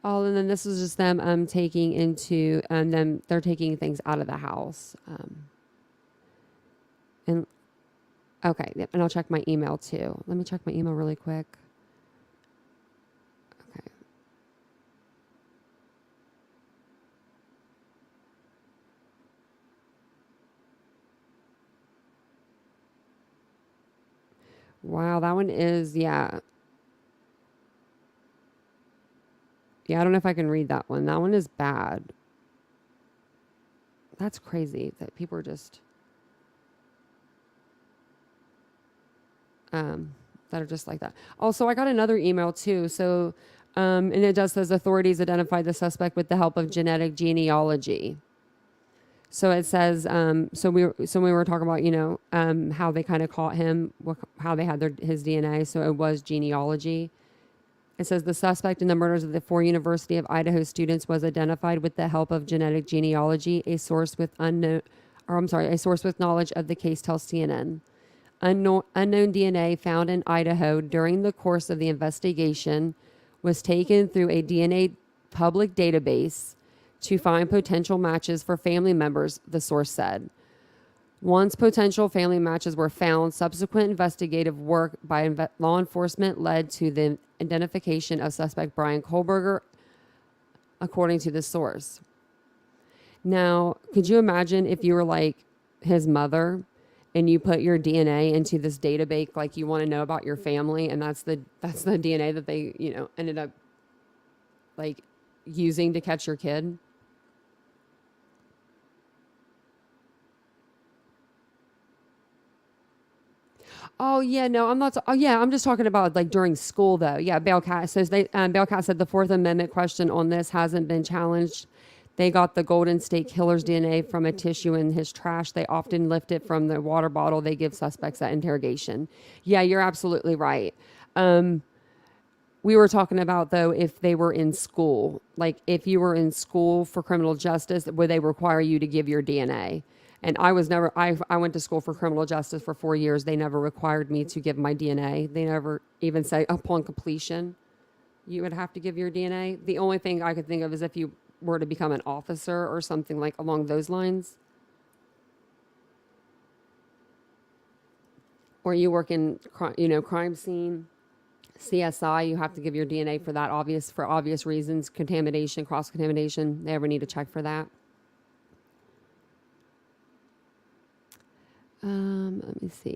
Oh, and then this is just them taking into they're taking things out of the house. And okay, yep, and I'll check my email too. Let me check my email really quick. Okay. Wow, that one is, yeah. Yeah, I don't know if I can read that one. That one is bad. That's crazy that people are just that are just like that. Also, I got another email too. So, and it does says authorities identified the suspect with the help of genetic genealogy. So it says, so we were talking about, how they kind of caught him, how they had his DNA. So it was genealogy. It says the suspect in the murders of the 4 University of Idaho students was identified with the help of genetic genealogy. A source with knowledge of the case tells CNN. Unknown DNA found in Idaho during the course of the investigation was taken through a DNA public database to find potential matches for family members, the source said. Once potential family matches were found, subsequent investigative work by law enforcement led to the identification of suspect Bryan Kohberrger, according to the source. Now, could you imagine if you were like his mother and you put your DNA into this database, like you want to know about your family, and that's the DNA that they, ended up like using to catch your kid? Oh yeah, no, I'm not. Oh yeah, I'm just talking about like during school though. Yeah, Balecat says Balecat said the Fourth Amendment question on this hasn't been challenged. They got the Golden State Killer's DNA from a tissue in his trash. They often lift it from the water bottle they give suspects at interrogation. Yeah, you're absolutely right. We were talking about though if they were in school, like if you were in school for criminal justice, would they require you to give your DNA? And I went to school for criminal justice for 4 years. They never required me to give my DNA. They never even say upon completion, you would have to give your DNA. The only thing I could think of is if you were to become an officer or something like along those lines. Or you work in, crime scene, CSI, you have to give your DNA for that for obvious reasons, contamination, cross-contamination. They ever need to check for that. Let me see.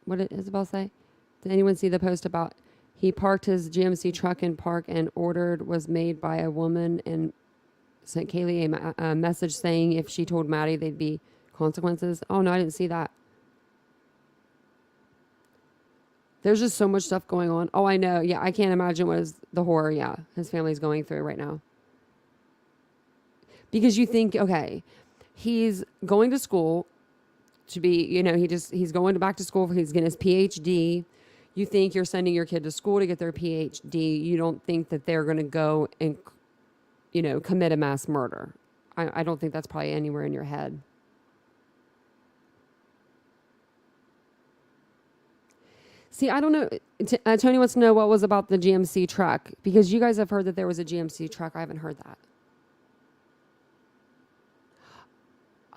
What did Isabel say? Did anyone see the post about he parked his GMC truck in park and ordered was made by a woman and sent Kaylee a message saying if she told Maddie they'd be consequences? Oh no, I didn't see that. There's just so much stuff going on. Oh, I know. Yeah, I can't imagine what is the horror, his family's going through right now. Because you think, okay, he's going to school to be, he's going back to school. He's getting his PhD. You think you're sending your kid to school to get their PhD. You don't think that they're going to go and, commit a mass murder. I don't think that's probably anywhere in your head. See, I don't know. Tony wants to know what was about the GMC truck, because you guys have heard that there was a GMC truck. I haven't heard that.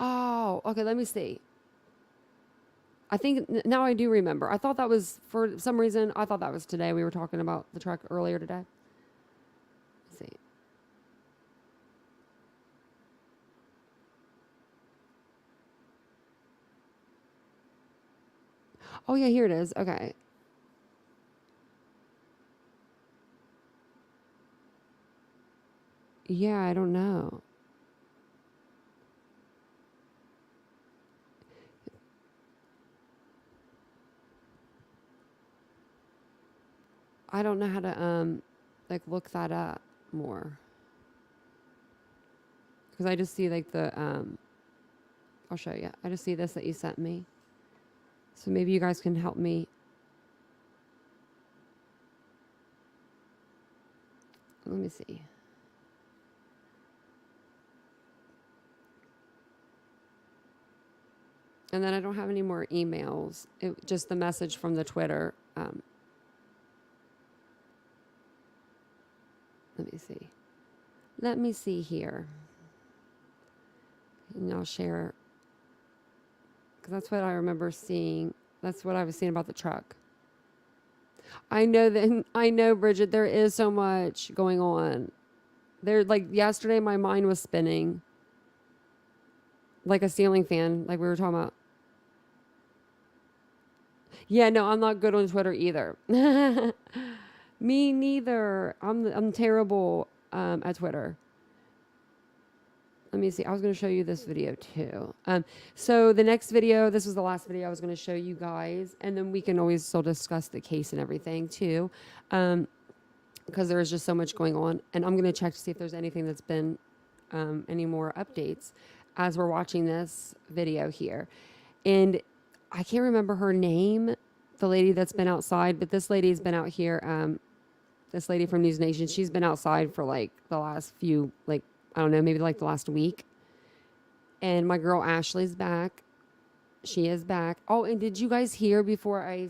Oh, okay. Let me see. I think now I do remember. I thought that was, for some reason, I thought that was today. We were talking about the truck earlier today. Let's see. Oh, yeah, here it is. Okay. Yeah, I don't know. I don't know how to like look that up more. Because I just see like the I'll show you. I just see this that you sent me. So maybe you guys can help me. Let me see. And then I don't have any more emails. Just the message from the Twitter. Let me see. Let me see here. And I'll share. Because that's what I remember seeing. That's what I was seeing about the truck. I know, Bridget, there is so much going on. Like yesterday, my mind was spinning. Like a ceiling fan, like we were talking about. Yeah, no, I'm not good on Twitter either. Me neither. I'm terrible at Twitter. Let me see. I was going to show you this video too. So the next video, this was the last video I was going to show you guys, and then we can always still discuss the case and everything too, because there is just so much going on. And I'm going to check to see if there's anything that's been any more updates as we're watching this video here. And I can't remember her name, the lady that's been outside, but this lady's been out here. This lady from News Nation, she's been outside for like the last few, like, I don't know, maybe like the last week. And my girl Ashley's back. She is back. Oh, and did you guys hear before I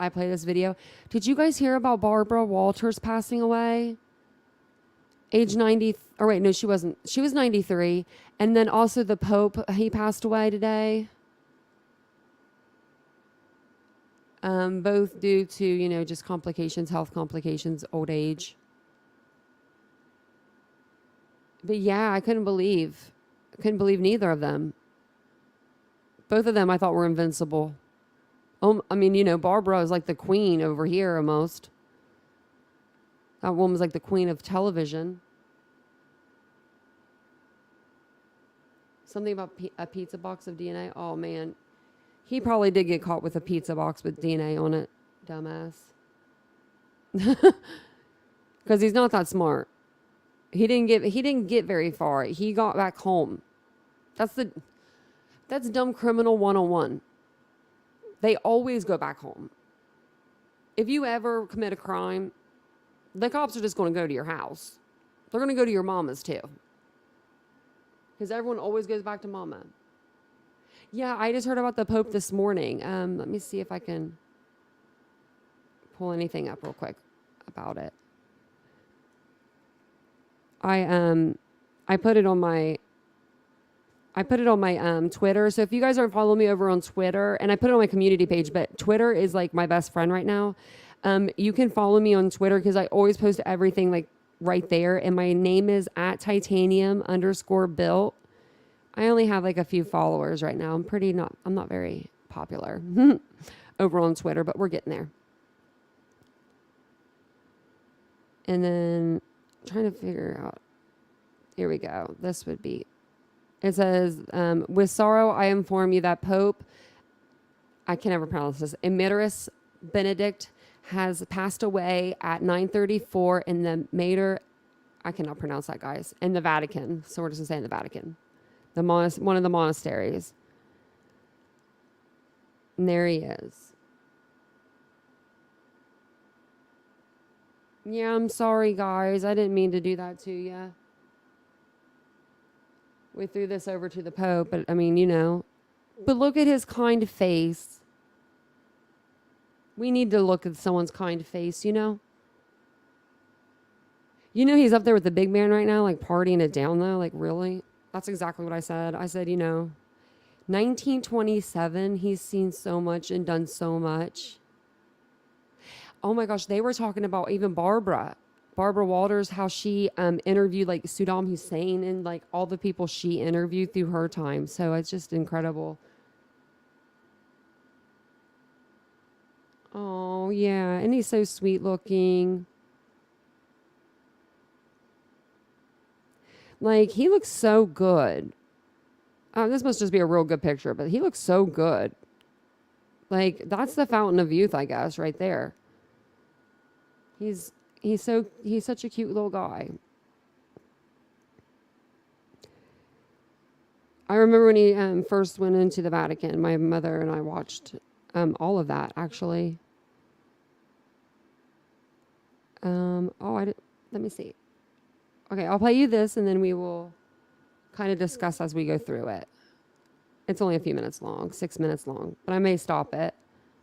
play this video? Did you guys hear about Barbara Walters passing away? Age 90. Oh, wait, no, she wasn't. She was 93. And then also the Pope, he passed away today. Both due to, you know, just complications, health complications, old age. But yeah, I couldn't believe neither of them. Both of them I thought were invincible. I mean, you know, Barbara is like the queen over here almost. That woman was like the queen of television. Something about a pizza box of DNA. Oh man, he probably did get caught with a pizza box with DNA on it, dumbass. Because he's not that smart. He didn't get very far. He got back home. That's dumb criminal 101. They always go back home. If you ever commit a crime, the cops are just going to go to your house. They're going to go to your mama's too. Because everyone always goes back to mama. Yeah, I just heard about the Pope this morning. Let me see if I can pull anything up real quick about it. I put it on my Twitter. So if you guys aren't following me over on Twitter, and I put it on my community page, but Twitter is like my best friend right now. You can follow me on Twitter because I always post everything like right there. And my name is at @TitaniumBuilt. I only have like a few followers right now. I'm not very popular over on Twitter, but we're getting there. And then I'm trying to figure out, here we go. This would be, it says, with sorrow, I inform you that Pope, I can never pronounce this, Emeritus Benedict has passed away at 9:34 in the Mater, I cannot pronounce that, guys, in the Vatican. So we're just going to say in the Vatican. One of the monasteries. And there he is. Yeah, I'm sorry, guys. I didn't mean to do that to you. We threw this over to the Pope, but I mean, you know. But look at his kind face. We need to look at someone's kind face, you know? You know he's up there with the big man right now, like partying it down, though? Like, really? That's exactly what I said. I said, you know, 1927, he's seen so much and done so much. Oh my gosh, they were talking about even Barbara Walters, how she interviewed like Saddam Hussein and like all the people she interviewed through her time. So it's just incredible. Oh yeah, and he's so sweet looking. Like, he looks so good. This must just be a real good picture, but he looks so good. Like, that's the fountain of youth, I guess, right there. He's such a cute little guy. I remember when he first went into the Vatican, my mother and I watched all of that, actually. Let me see. Okay, I'll play you this and then we will kind of discuss as we go through it. It's only a few minutes long, 6 minutes long, but I may stop it.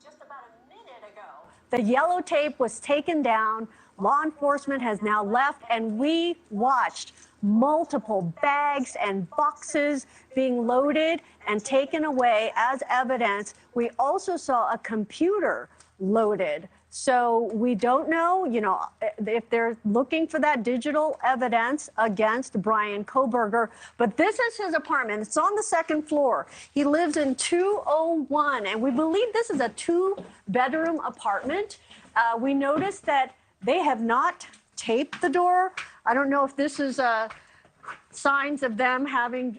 Just about a minute ago, the yellow tape was taken down. Law enforcement has now left, and we watched multiple bags and boxes being loaded and taken away as evidence. We also saw a computer loaded. So we don't know, if they're looking for that digital evidence against Bryan Kohberrger, but this is his apartment. It's on the second floor. He lives in 201, and we believe this is a 2-bedroom apartment. We noticed that they have not taped the door. I don't know if this is signs of them having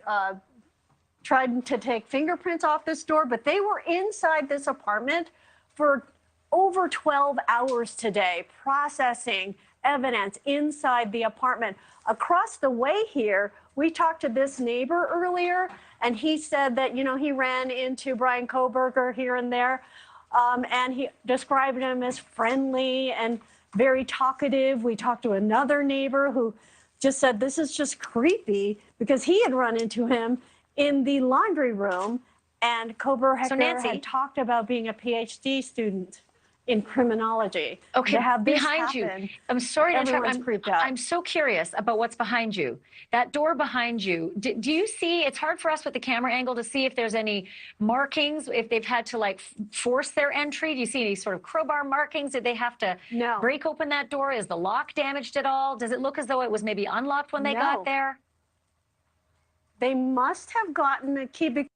tried to take fingerprints off this door, but they were inside this apartment for over 12 hours today, processing evidence inside the apartment. Across the way here, we talked to this neighbor earlier, and he said that, he ran into Bryan Kohberrger here and there, and he described him as friendly and very talkative. We talked to another neighbor who just said this is just creepy because he had run into him in the laundry room, and Kohberrger had talked about being a PhD student in criminology. Okay, to have this behind happen, you. I'm sorry to interrupt. everyone's creeped out. I'm so curious about what's behind you. That door behind you. Do you see? It's hard for us with the camera angle to see if there's any markings, if they've had to force their entry. Do you see any sort of crowbar markings? Did they have to break open that door? Is the lock damaged at all? Does it look as though it was maybe unlocked when they got there? They must have gotten a key.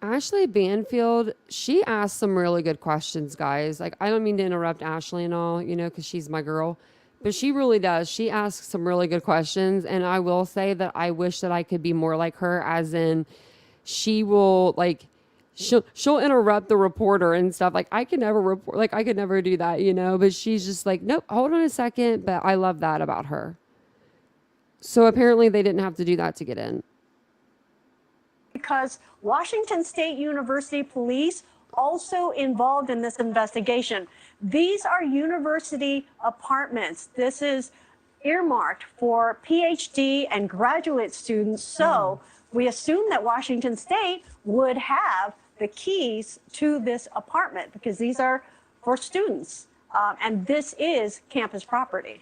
Ashley Banfield, she asked some really good questions, guys. Like, I don't mean to interrupt Ashley and all, because she's my girl, but she really does. She asks some really good questions, and I will say that I wish that I could be more like her, as in she will, she'll interrupt the reporter and stuff. Like, I could never report, I could never do that, but she's just like, nope, hold on a second. But I love that about her. So apparently they didn't have to do that to get in. Because Washington State University police also involved in this investigation. These are university apartments. This is earmarked for PhD and graduate students. So we assume that Washington State would have the keys to this apartment because these are for students. And this is campus property.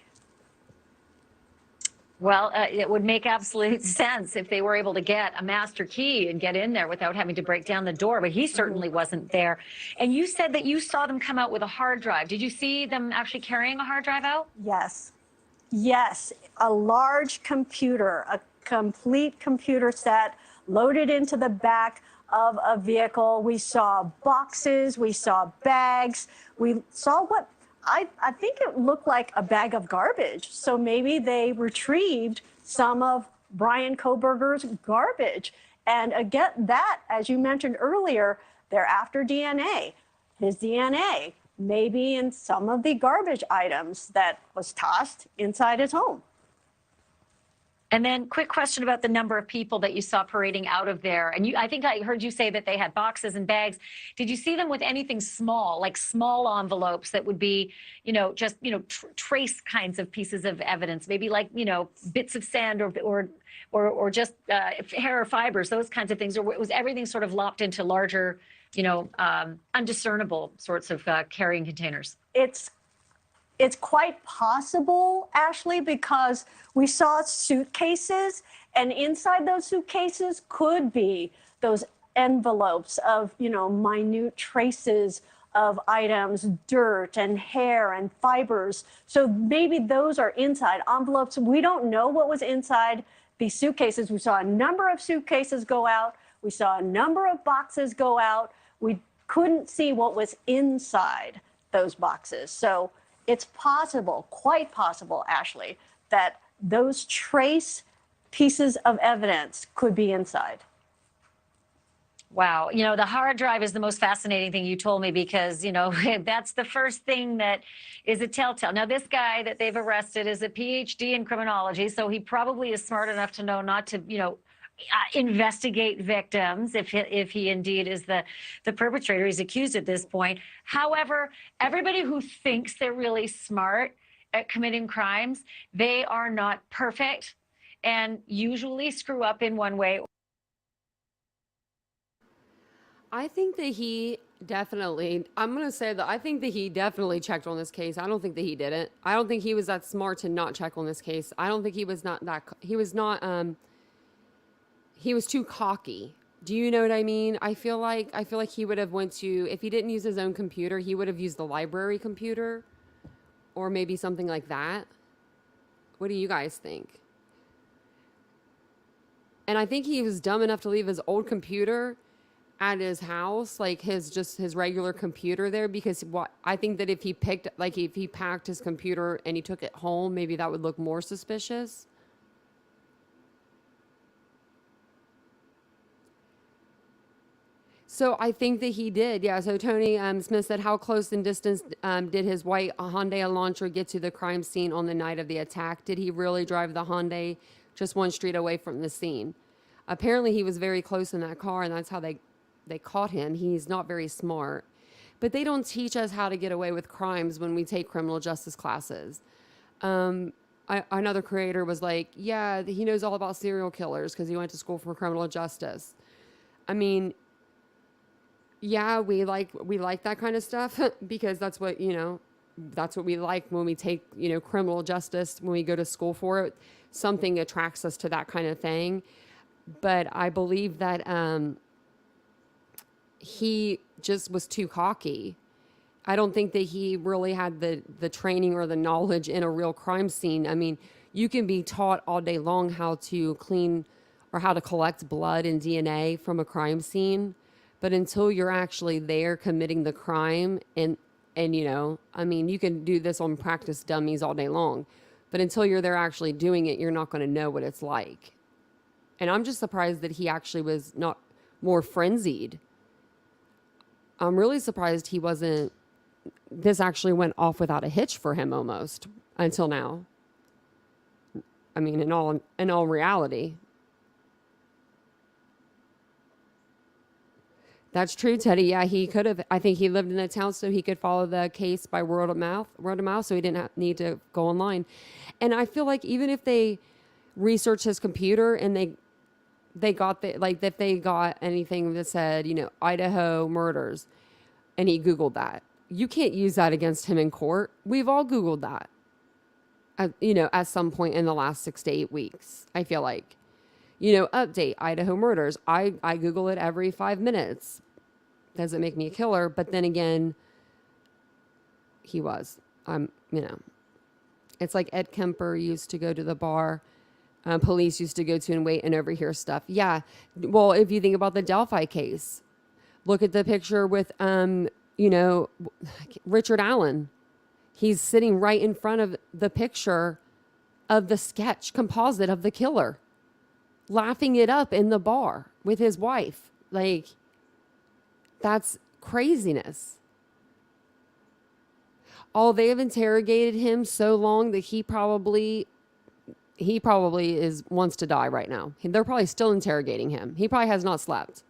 Well, it would make absolute sense if they were able to get a master key and get in there without having to break down the door, but he certainly wasn't there. And you said that you saw them come out with a hard drive. Did you see them actually carrying a hard drive out? Yes. Yes, a large computer, a complete computer set loaded into the back of a vehicle. We saw boxes, we saw bags, we saw what I think it looked like a bag of garbage. So maybe they retrieved some of Bryan Kohberrger's garbage. And again, that, as you mentioned earlier, they're after DNA. His DNA may be in some of the garbage items that was tossed inside his home. And then quick question about the number of people that you saw parading out of there. And I think I heard you say that they had boxes and bags. Did you see them with anything small, like small envelopes that would be, just, trace kinds of pieces of evidence, maybe like, bits of sand or just hair or fibers, those kinds of things? Or was everything sort of lopped into larger, undiscernible sorts of carrying containers? It's quite possible, Ashley, because we saw suitcases, and inside those suitcases could be those envelopes of, minute traces of items, dirt and hair and fibers. So maybe those are inside envelopes. We don't know what was inside these suitcases. We saw a number of suitcases go out. We saw a number of boxes go out. We couldn't see what was inside those boxes. So it's possible, quite possible, Ashley, that those trace pieces of evidence could be inside. Wow. You know, the hard drive is the most fascinating thing you told me because, you know, that's the first thing that is a telltale. Now, this guy that they've arrested is a PhD in criminology, so he probably is smart enough to know not to, you know, investigate victims if he indeed is the perpetrator. He's accused at this point. However, everybody who thinks they're really smart at committing crimes, they are not perfect and usually screw up in one way. I think that he definitely, I'm going to say that I think that he definitely checked on this case. I don't think that he didn't. I don't think he was that smart to not check on this case. I don't think he was not that, he was too cocky. Do you know what I mean? I feel like he would have went to, if he didn't use his own computer, he would have used the library computer or maybe something like that. What do you guys think? And I think he was dumb enough to leave his old computer at his house, like his regular computer there, because I think that if he packed his computer and he took it home, maybe that would look more suspicious. So I think that he did, yeah. So Tony Smith said, how close in distance did his white Hyundai Elantra get to the crime scene on the night of the attack? Did he really drive the Hyundai just one street away from the scene? Apparently he was very close in that car, and that's how they caught him. He's not very smart. But they don't teach us how to get away with crimes when we take criminal justice classes. Another creator was like, yeah, he knows all about serial killers because he went to school for criminal justice. I mean, yeah, we like that kind of stuff because that's what, you know, that's what we like when we take, you know, criminal justice, when we go to school for it. Something attracts us to that kind of thing. But I believe that he just was too cocky. I don't think that he really had the training or the knowledge in a real crime scene. I mean, you can be taught all day long how to clean or how to collect blood and DNA from a crime scene, but until you're actually there committing the crime and you know, I mean, you can do this on practice dummies all day long, but until you're there actually doing it, you're not going to know what it's like. And I'm just surprised that he actually was not more frenzied. I'm really surprised he wasn't, this actually went off without a hitch for him almost until now. I mean, in all reality. That's true, Teddy. Yeah, he could have, I think he lived in the town so he could follow the case by word of mouth, so he didn't need to go online. And I feel like even if they researched his computer and they got if they got anything that said, you know, Idaho murders, and he Googled that, you can't use that against him in court. We've all Googled that, you know, at some point in the last 6 to 8 weeks. I feel like, you know, update Idaho murders. I Google it every 5 minutes. Doesn't make me a killer, but then again, he was. You know, it's like Ed Kemper used to go to the bar. Police used to go to and wait and overhear stuff. Yeah. Well, if you think about the Delphi case, look at the picture with, you know, Richard Allen. He's sitting right in front of the picture of the sketch composite of the killer, laughing it up in the bar with his wife. Like, that's craziness. Oh, they have interrogated him so long that he probably wants to die right now. They're probably still interrogating him. He probably has not slept.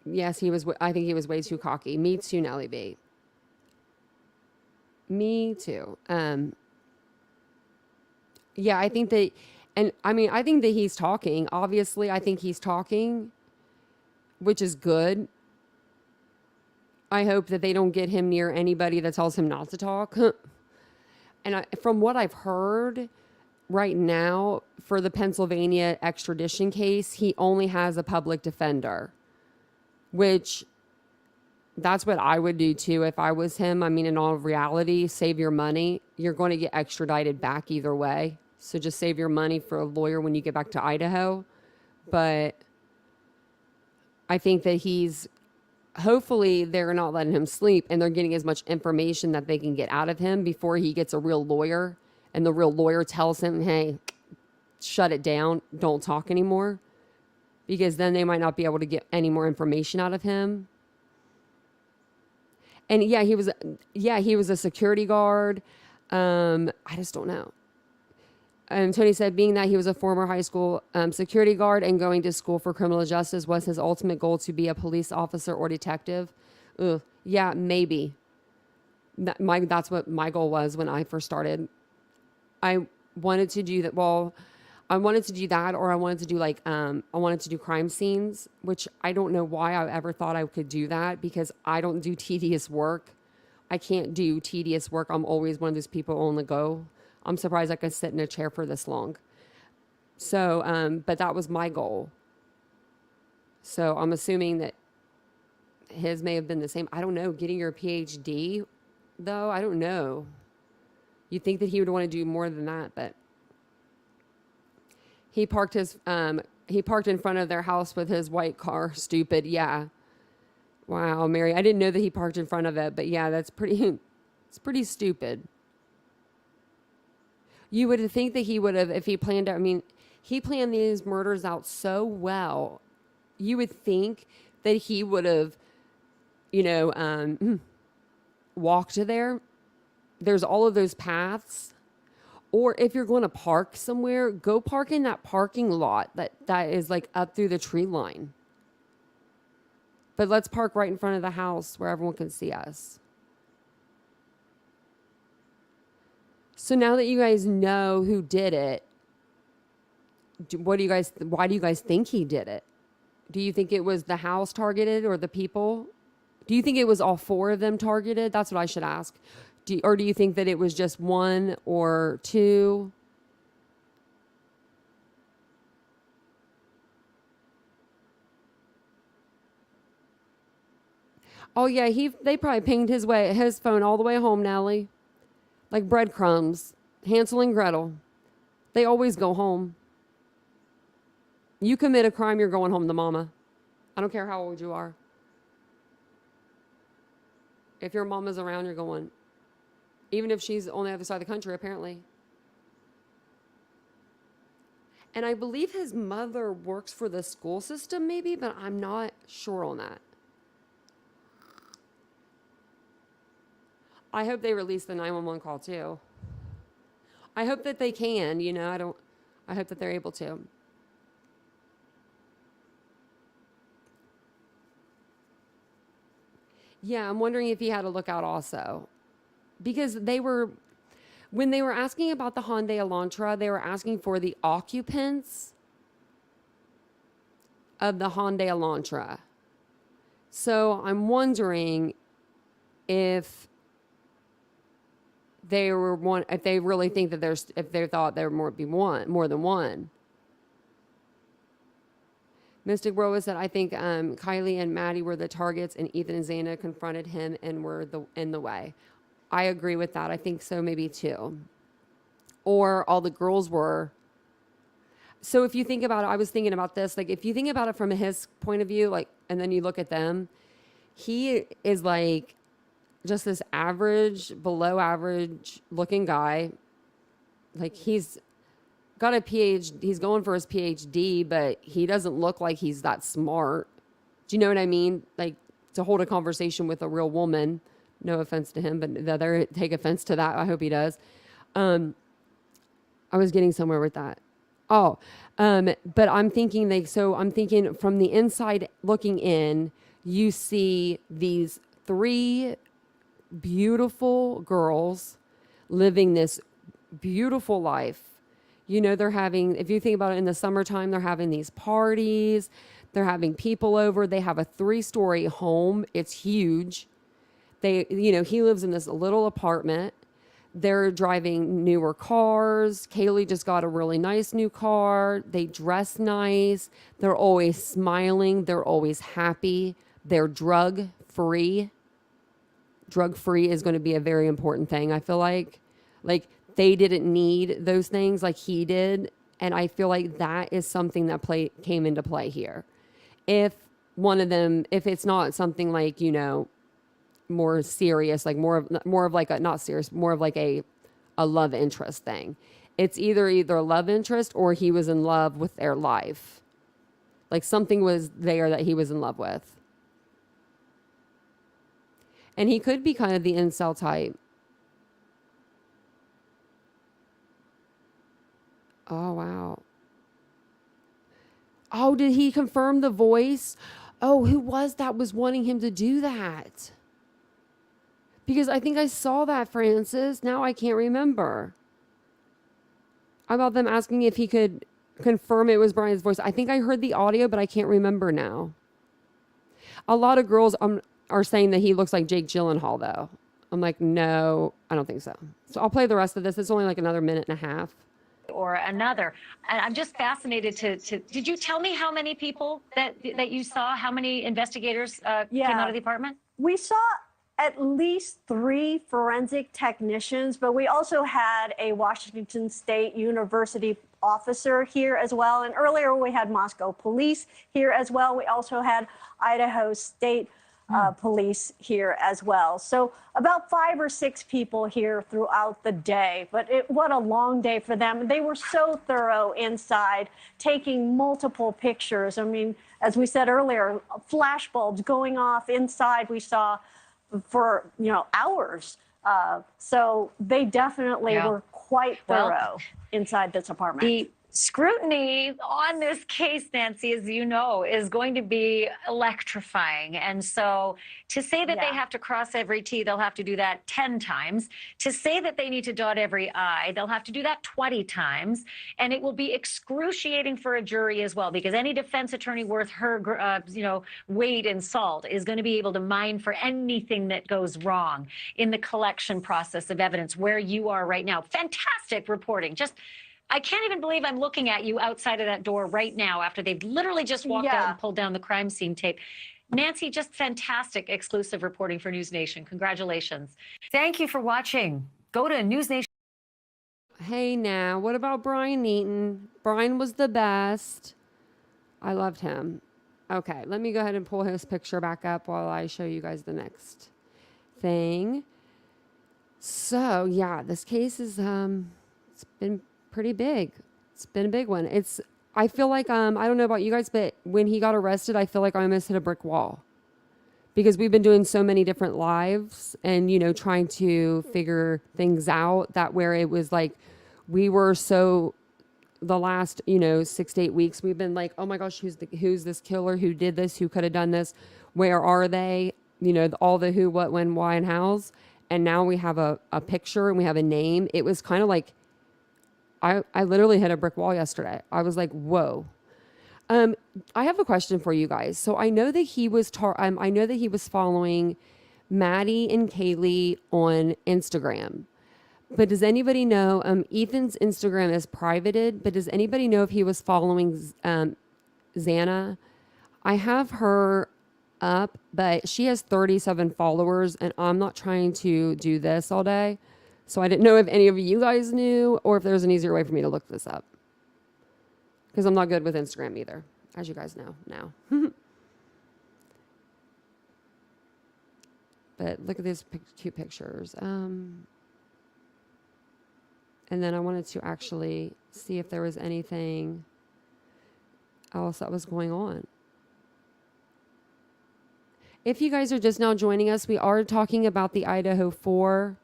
Yes, I think he was way too cocky. Me too, Nellie B. Me too. Yeah, I think that, and I mean, I think that he's talking. Obviously, I think he's talking, which is good. I hope that they don't get him near anybody that tells him not to talk. And from what I've heard right now for the Pennsylvania extradition case, he only has a public defender, which that's what I would do too if I was him. I mean, in all reality, save your money. You're going to get extradited back either way. So just save your money for a lawyer when you get back to Idaho. But I think that he's hopefully they're not letting him sleep and they're getting as much information that they can get out of him before he gets a real lawyer, and the real lawyer tells him, hey, shut it down, don't talk anymore, because then they might not be able to get any more information out of him. And he was a security guard. I just don't know. Tony said, being that he was a former high school security guard and going to school for criminal justice was his ultimate goal to be a police officer or detective. Ugh. Yeah, maybe. That's what my goal was when I first started. I wanted to do that. Well, I wanted to do that, or I wanted to do I wanted to do crime scenes, which I don't know why I ever thought I could do that, because I don't do tedious work. I can't do tedious work. I'm always one of those people on the go. I'm surprised I could sit in a chair for this long. So, but that was my goal. So I'm assuming that his may have been the same. I don't know. Getting your PhD, though, I don't know. You'd think that he would want to do more than that, but he parked in front of their house with his white car. Stupid. Yeah. Wow, Mary. I didn't know that he parked in front of it, but yeah, it's pretty stupid. You would think that he would have, if he planned out, I mean, he planned these murders out so well. You would think that he would have, walked there. There's all of those paths. Or if you're going to park somewhere, go park in that parking lot that is up through the tree line. But let's park right in front of the house where everyone can see us. So now that you guys know who did it, why do you guys think he did it? Do you think it was the house targeted or the people? Do you think it was all four of them targeted? That's what I should ask. Or do you think that it was just one or two? Oh yeah, they probably pinged his phone all the way home, Nellie. Like breadcrumbs. Hansel and Gretel. They always go home. You commit a crime, you're going home to mama. I don't care how old you are. If your mama's around, you're going. Even if she's on the other side of the country, apparently. And I believe his mother works for the school system, maybe, but I'm not sure on that. I hope they release the 911 call too. I hope that they can, I hope that they're able to. Yeah, I'm wondering if he had a lookout also. Because when they were asking about the Hyundai Elantra, they were asking for the occupants of the Hyundai Elantra. So I'm wondering if they really think that if they thought there might be more than one. Mystic Rose said, I think Kylie and Maddie were the targets and Ethan and Zana confronted him and were in the way. I agree with that. I think so, maybe too. Or all the girls were. So if you think about it, I was thinking about this, if you think about it from his point of view, and then you look at them, he is just this average, below average looking guy. He's got a PhD, he's going for his PhD, but he doesn't look like he's that smart. Do you know what I mean? To hold a conversation with a real woman. No offense to him, but the other take offense to that. I hope he does. I was getting somewhere with that. Oh, but I'm thinking I'm thinking from the inside looking in, you see these three beautiful girls living this beautiful life. They're having, if you think about it, in the summertime, they're having these parties. They're having people over. They have a 3-story home. It's huge. He lives in this little apartment. They're driving newer cars. Kaylee just got a really nice new car. They dress nice. They're always smiling. They're always happy. They're drug-free. Drug-free is going to be a very important thing, I feel like. They didn't need those things like he did. And I feel like that is something that came into play here. If one of them, if it's not something like, you know, more serious, like more of like a, not serious, more of like a love interest thing. It's either love interest or he was in love with their life. Like something was there that he was in love with. And he could be kind of the incel type. Oh, wow. Oh, did he confirm the voice? Oh, who was that was wanting him to do that? Because I think I saw that, Francis. Now I can't remember. About them asking if he could confirm it was Bryan's voice. I think I heard the audio, but I can't remember now. A lot of girls are saying that he looks like Jake Gyllenhaal, though. I'm like, no, I don't think so. So I'll play the rest of this. It's only like another minute and a half. Or another. And I'm just fascinated to did you tell me how many people that you saw, how many investigators came out of the apartment? We saw at least 3 forensic technicians, but we also had a Washington State University officer here as well. And earlier we had Moscow police here as well. We also had Idaho State police here as well. So about 5 or 6 people here throughout the day. But what a long day for them. They were so thorough inside, taking multiple pictures. I mean, as we said earlier, flash bulbs going off inside we saw for, you know, hours. So they definitely were quite thorough inside this apartment. The scrutiny on this case, Nancy, as you know, is going to be electrifying. And so to say that they have to cross every T, they'll have to do that 10 times. To say that they need to dot every I, they'll have to do that 20 times. And it will be excruciating for a jury as well, because any defense attorney worth her, you know, weight in salt is going to be able to mine for anything that goes wrong in the collection process of evidence where you are right now. Fantastic reporting. Just I can't even believe I'm looking at you outside of that door right now after they've literally just walked out and pulled down the crime scene tape. Nancy, just fantastic exclusive reporting for News Nation. Congratulations. Thank you for watching. Go to News Nation. Hey, now, what about Bryan Eaton? Bryan was the best. I loved him. Okay, let me go ahead and pull his picture back up while I show you guys the next thing. So, yeah, this case is, it's been pretty big. It's been a big one. I feel like, I don't know about you guys, but when he got arrested, I feel like I almost hit a brick wall because we've been doing so many different lives and, you know, trying to figure things out that where it was like, we were so the last, you know, 6 to 8 weeks, we've been like, oh my gosh, who's this killer? Who did this? Who could have done this? Where are they? You know, all the who, what, when, why, and hows. And now we have a picture and we have a name. It was kind of like, I literally hit a brick wall yesterday. I was like, whoa. I have a question for you guys. So I know that he was following Maddie and Kaylee on Instagram. But does anybody know, Ethan's Instagram is privated, but does anybody know if he was following Xana? I have her up, but she has 37 followers and I'm not trying to do this all day. So I didn't know if any of you guys knew or if there's an easier way for me to look this up. Because I'm not good with Instagram either, as you guys know now. But look at these cute pictures. And then I wanted to actually see if there was anything else that was going on. If you guys are just now joining us, we are talking about the Idaho 4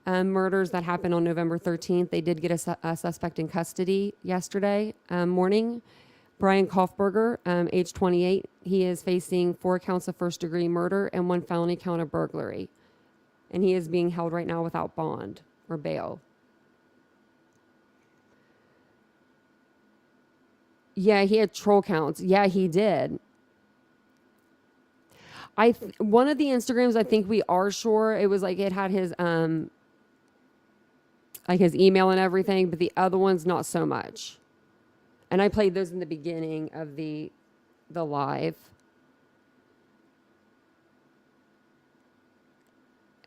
murders that happened on November 13th. They did get a suspect in custody yesterday morning. Bryan Kohberrger, age 28. He is facing 4 counts of first-degree murder and 1 felony count of burglary. And he is being held right now without bond or bail. Yeah, he had troll counts. Yeah, he did. One of the Instagrams, I think we are sure it was like it had his like his email and everything, but the other ones not so much. And I played those in the beginning of the live.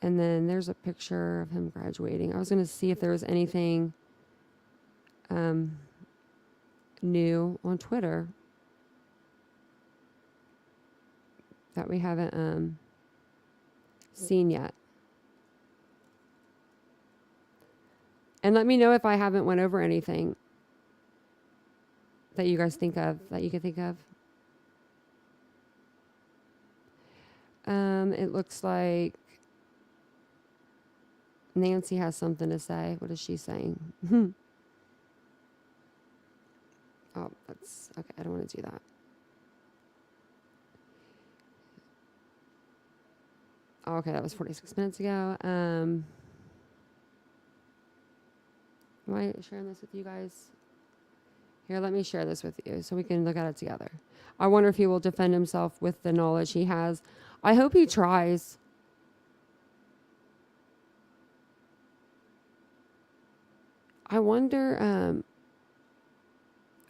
And then there's a picture of him graduating. I was going to see if there was anything new on Twitter. that we haven't seen yet. And let me know if I haven't went over anything that you guys think of, that you could think of. It looks like Nancy has something to say. What is she saying? Oh, that's okay. I don't want to do that. Oh, okay, that was 46 minutes ago. Am I sharing this with you guys? Here, let me share this with you so we can look at it together. I wonder if he will defend himself with the knowledge he has. I hope he tries. I wonder,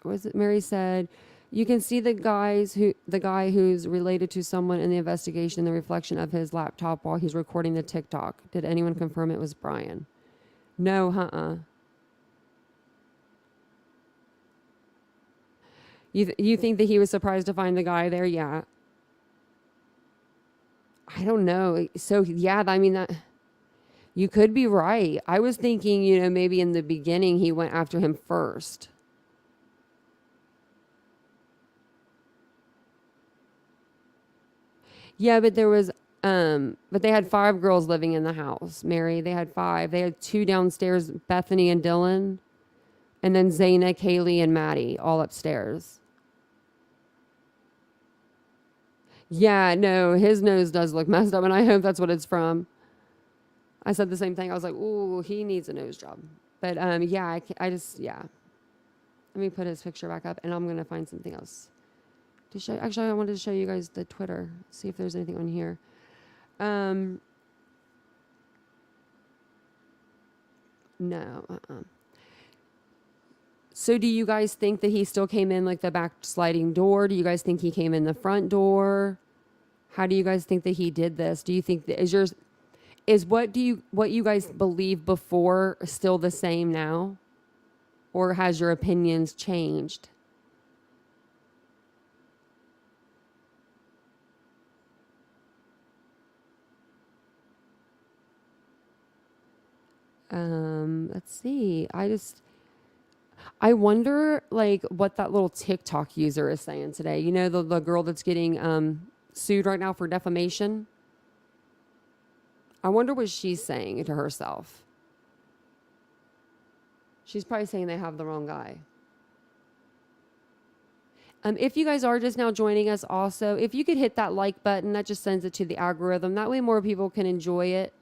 was it Mary said, you can see the guy who's related to someone in the investigation, the reflection of his laptop while he's recording the TikTok. Did anyone confirm it was Bryan? No, You think that he was surprised to find the guy there? Yeah. I don't know. So yeah, I mean that you could be right. I was thinking, maybe in the beginning he went after him first. Yeah, but there was but they had 5 girls living in the house. Mary, they had 5. They had 2 downstairs, Bethany and Dylan, and then Zaina, Kaylee, and Maddie all upstairs. Yeah, no, his nose does look messed up, and I hope that's what it's from. I said the same thing. I was like, ooh, he needs a nose job. But yeah, yeah. Let me put his picture back up, and I'm going to find something else to show. Actually, I wanted to show you guys the Twitter, see if there's anything on here. No. So do you guys think that he still came in like the back sliding door? Do you guys think he came in the front door? How do you guys think that he did this? Do you think that is what you guys believe before still the same now? Or has your opinions changed? Let's see. I wonder like what that little TikTok user is saying today. You know, the girl that's getting sued right now for defamation. I wonder what she's saying to herself. She's probably saying they have the wrong guy. If you guys are just now joining us also, if you could hit that like button, that just sends it to the algorithm. That way more people can enjoy it.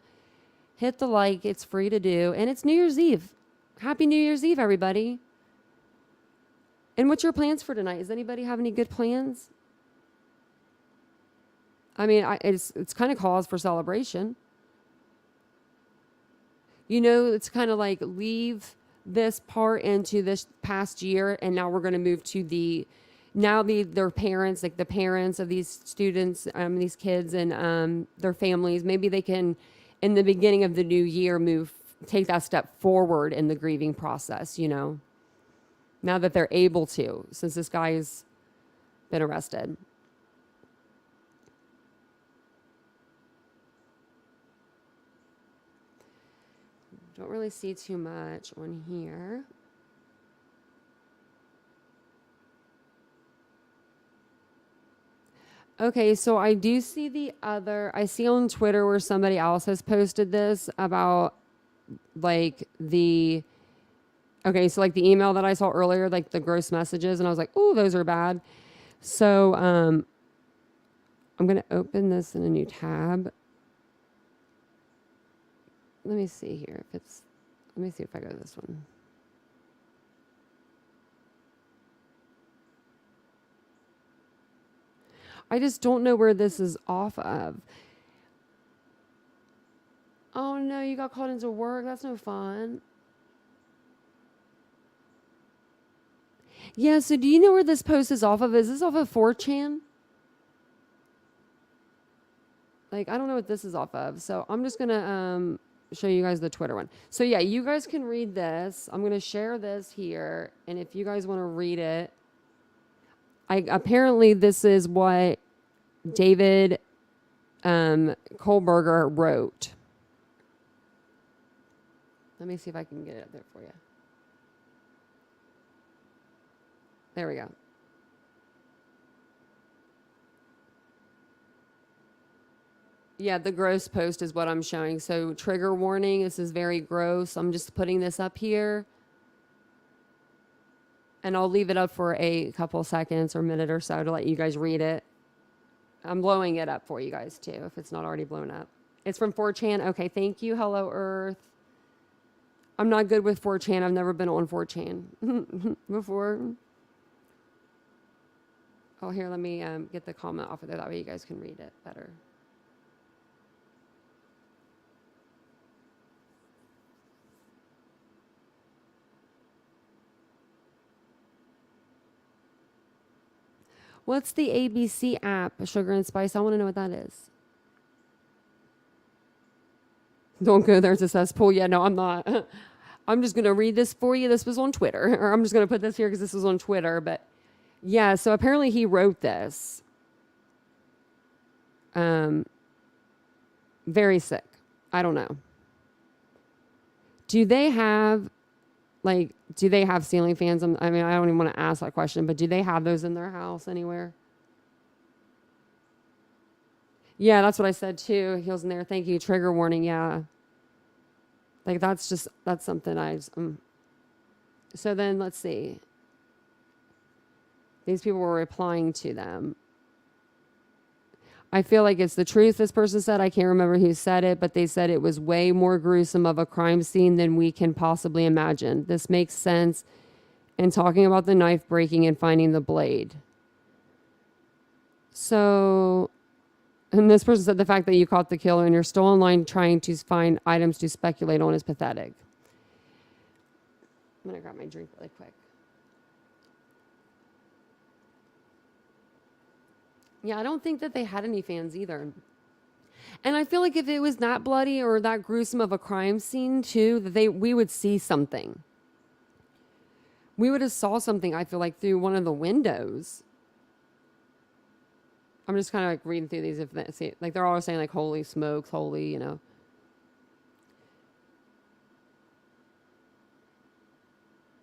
Hit the like. It's free to do. And it's New Year's Eve. Happy New Year's Eve, everybody. And what's your plans for tonight? Does anybody have any good plans? I mean, it's kind of cause for celebration. You know, it's kind of like leave this part into this past year, and now we're going to move to their parents, like the parents of these students, these kids and their families. Maybe they can, in the beginning of the new year, take that step forward in the grieving process, you know, now that they're able to, since this guy's been arrested. Don't really see too much on here. Okay, so I do see I see on Twitter where somebody else has posted this about like okay, so like the email that I saw earlier, like the gross messages, and I was like, oh, those are bad. So I'm going to open this in a new tab. Let me see here let me see if I go to this one. I just don't know where this is off of. Oh no, you got called into work. That's no fun. Yeah, so do you know where this post is off of? Is this off of 4chan? Like, I don't know what this is off of. So I'm just going to show you guys the Twitter one. So yeah, you guys can read this. I'm going to share this here. And if you guys want to read it, apparently this is what David Kohberrger wrote. Let me see if I can get it up there for you. There we go. Yeah, the gross post is what I'm showing. So trigger warning, this is very gross. I'm just putting this up here. And I'll leave it up for a couple seconds or a minute or so to let you guys read it. I'm blowing it up for you guys too, if it's not already blown up. It's from 4chan. Okay, thank you. Hello, Earth. I'm not good with 4chan. I've never been on 4chan before. Oh, here, let me get the comment off of there. That way you guys can read it better. What's the ABC app, Sugar and Spice? I want to know what that is. Don't go there, it's a cesspool. Yeah, no, I'm not. I'm just going to read this for you. This was on Twitter. Or I'm just going to put this here because this was on Twitter. But yeah, so apparently he wrote this. Very sick. I don't know. Do they have ceiling fans? I mean, I don't even want to ask that question, but do they have those in their house anywhere? Yeah, that's what I said too. Heels in there. Thank you. Trigger warning. Yeah. Like that's something I just, So then let's see. These people were replying to them. I feel like it's the truth, this person said. I can't remember who said it, but they said it was way more gruesome of a crime scene than we can possibly imagine. This makes sense in talking about the knife breaking and finding the blade. So, and this person said the fact that you caught the killer and you're still online trying to find items to speculate on is pathetic. I'm going to grab my drink really quick. Yeah, I don't think that they had any fans either. And I feel like if it was that bloody or that gruesome of a crime scene too, that we would see something. We would have saw something, I feel like, through one of the windows. I'm just kind of like reading through these. Like they're all saying like, holy smokes, holy, you know.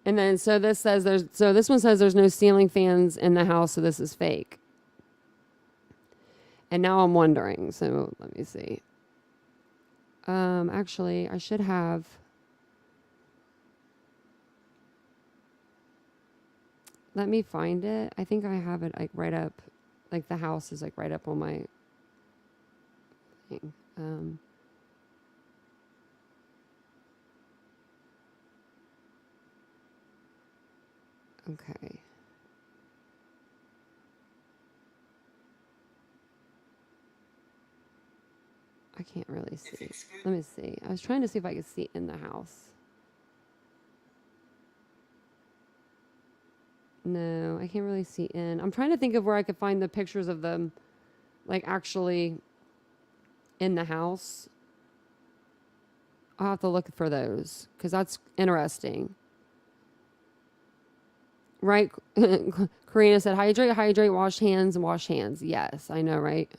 And then so this one says there's no ceiling fans in the house, so this is fake. And now I'm wondering, so let me see. Actually, I should have. Let me find it. I think I have it like right up, like the house is like right up on my thing. Okay. I can't really see. Let me see. I was trying to see if I could see in the house. No, I can't really see in. I'm trying to think of where I could find the pictures of them, like actually in the house. I'll have to look for those because that's interesting. Right? Karina said, hydrate, wash hands, and wash hands. Yes, I know, right?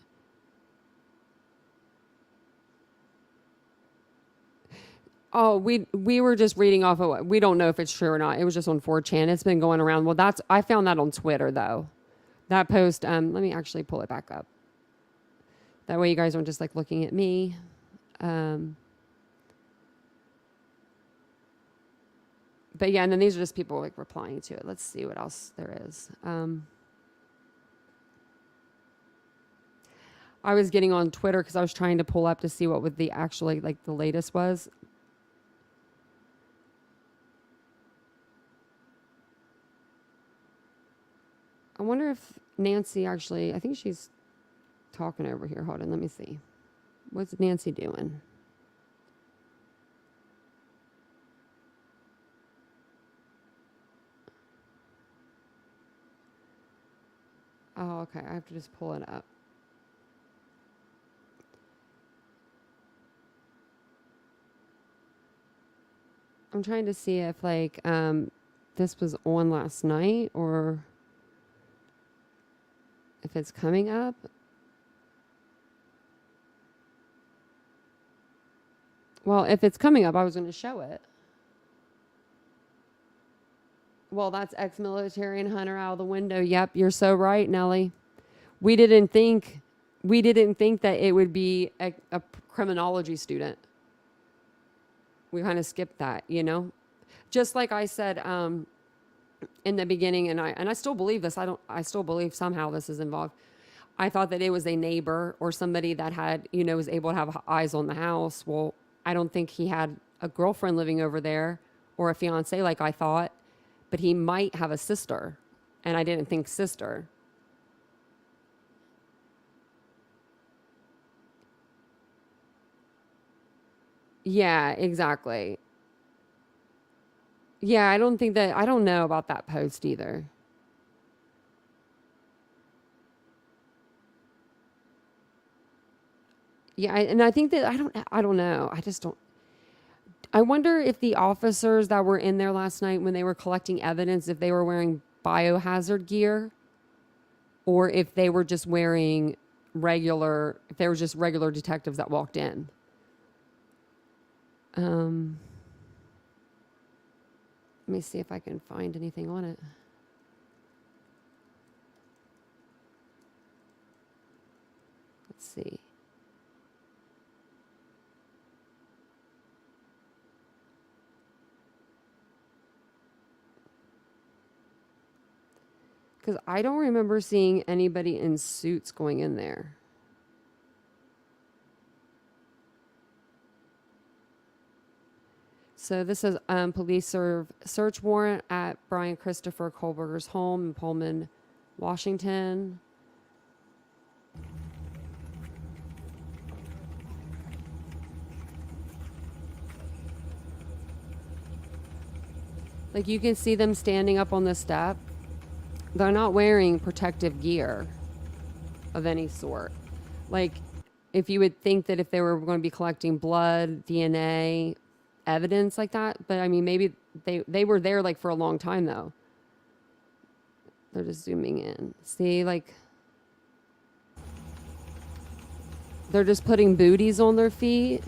Oh, we were just reading off of what we don't know if it's true or not. It was just on 4chan. It's been going around. Well, I found that on Twitter though. That post, let me actually pull it back up. That way you guys aren't just like looking at me. But yeah, and then these are just people like replying to it. Let's see what else there is. I was getting on Twitter because I was trying to pull up to see what would the actually like the latest was. I wonder if Nancy actually, I think she's talking over here. Hold on, let me see. What's Nancy doing? Oh, okay. I have to just pull it up. I'm trying to see if like this was on last night or if it's coming up. Well, if it's coming up, I was going to show it. Well, that's ex-military and hunter out of the window. Yep, you're so right, Nellie. We didn't think that it would be a criminology student. We kind of skipped that, you know? Just like I said in the beginning, and I still believe this. I still believe somehow this is involved. I thought that it was a neighbor or somebody that had, you know, was able to have eyes on the house. Well, I don't think he had a girlfriend living over there or a fiance like I thought, but he might have a sister, and I didn't think sister. Yeah, exactly. Yeah, I don't know about that post either. Yeah, and I think that I don't know. I just don't. I wonder if the officers that were in there last night when they were collecting evidence, if they were wearing biohazard gear or if they were just wearing if they were just regular detectives that walked in. Let me see if I can find anything on it. Let's see. Because I don't remember seeing anybody in suits going in there. So this is police serve search warrant at Bryan Christopher Kohberrger's home in Pullman, Washington. Like you can see them standing up on the step. They're not wearing protective gear of any sort. Like if you would think that if they were going to be collecting blood, DNA, evidence like that, but I mean maybe they were there like for a long time though. They're just zooming in. See, like they're just putting booties on their feet.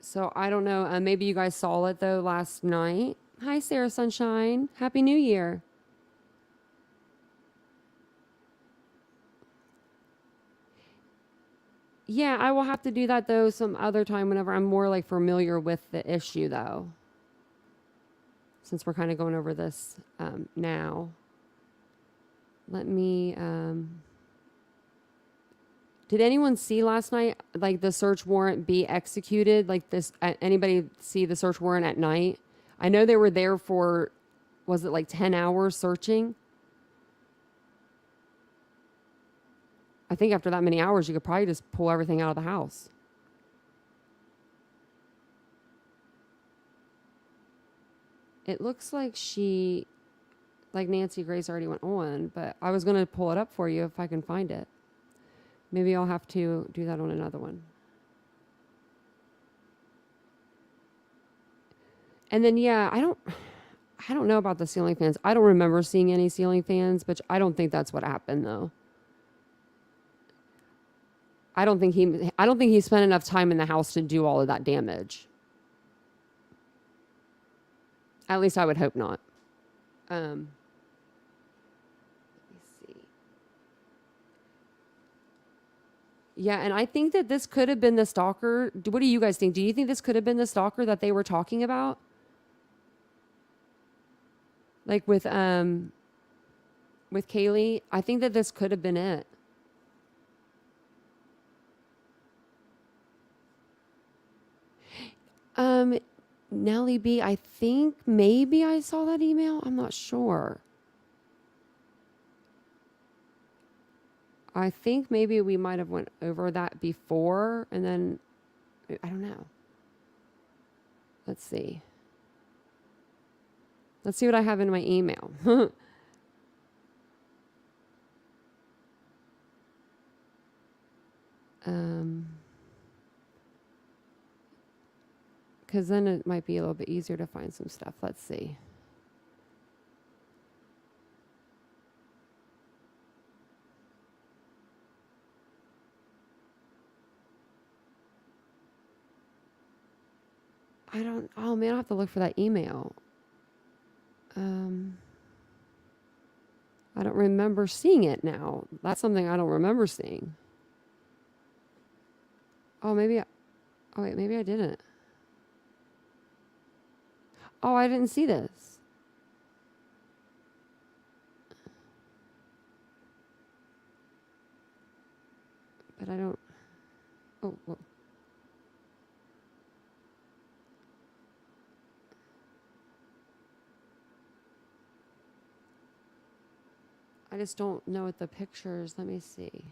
So I don't know. Maybe you guys saw it though last night. Hi, Sarah Sunshine. Happy New Year. Yeah, I will have to do that though some other time whenever I'm more like familiar with the issue though. Since we're kind of going over this now. Let me, did anyone see last night, like the search warrant be executed? Like this, anybody see the search warrant at night? I know they were there for, was it like 10 hours searching? I think after that many hours, you could probably just pull everything out of the house. It looks like like Nancy Grace already went on, but I was going to pull it up for you if I can find it. Maybe I'll have to do that on another one. And then, yeah, I don't know about the ceiling fans. I don't remember seeing any ceiling fans, but I don't think that's what happened though. I don't think he spent enough time in the house to do all of that damage. At least I would hope not. Let me see. Yeah, and I think that this could have been the stalker. What do you guys think? Do you think this could have been the stalker that they were talking about? Like with Kaylee, I think that this could have been it. Nellie B, I think maybe I saw that email. I'm not sure. I think maybe we might have went over that before and then I don't know. Let's see. Let's see what I have in my email. Because then it might be a little bit easier to find some stuff. Let's see. I don't, oh man, I'll have to look for that email. I don't remember seeing it now. That's something I don't remember seeing. Oh, oh wait, maybe I didn't. Oh, I didn't see this. But I don't, oh, whoa. I just don't know what the pictures, let me see.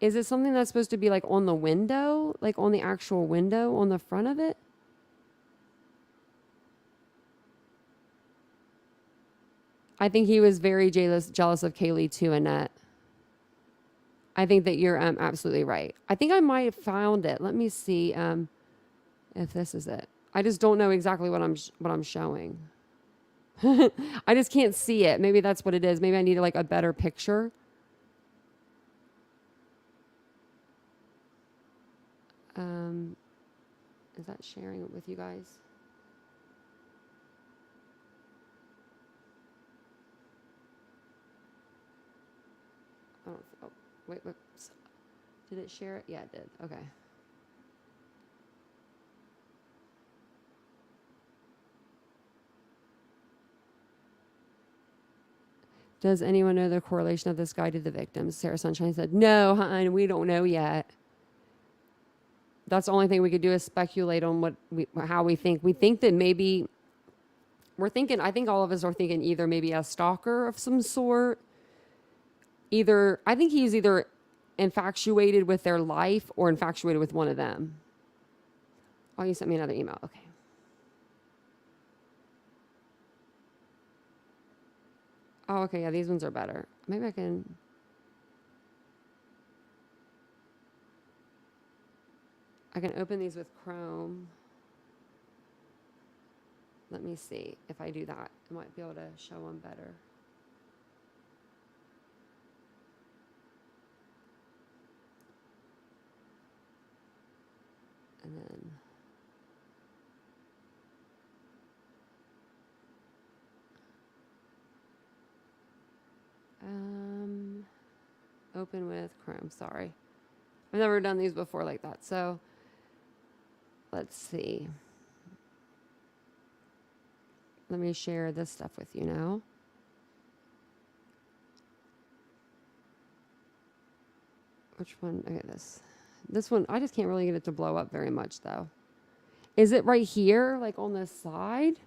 Is it something that's supposed to be like on the window? Like on the actual window on the front of it? I think he was very jealous of Kaylee too, Annette. I think that you're absolutely right. I think I might have found it. Let me see if this is it. I just don't know exactly what I'm showing. I just can't see it. Maybe that's what it is. Maybe I need like a better picture. Is that sharing it with you guys? I don't. Oh, wait. Did it share it? Yeah, it did. Okay. Does anyone know the correlation of this guy to the victims? Sarah Sunshine said, no, hon, we don't know yet. That's the only thing we could do is speculate on how we think. We think that maybe we're thinking, I think all of us are thinking either maybe a stalker of some sort. I think he's either infatuated with their life or infatuated with one of them. Oh, you sent me another email. Okay. Oh, okay. Yeah, these ones are better. Maybe I can. Open these with Chrome. Let me see if I do that. I might be able to show them better. And then open with Chrome. Sorry. I've never done these before like that. So let's see. Let me share this stuff with you now. Which one? Okay, this one, I just can't really get it to blow up very much though. Is it right here, like on this side?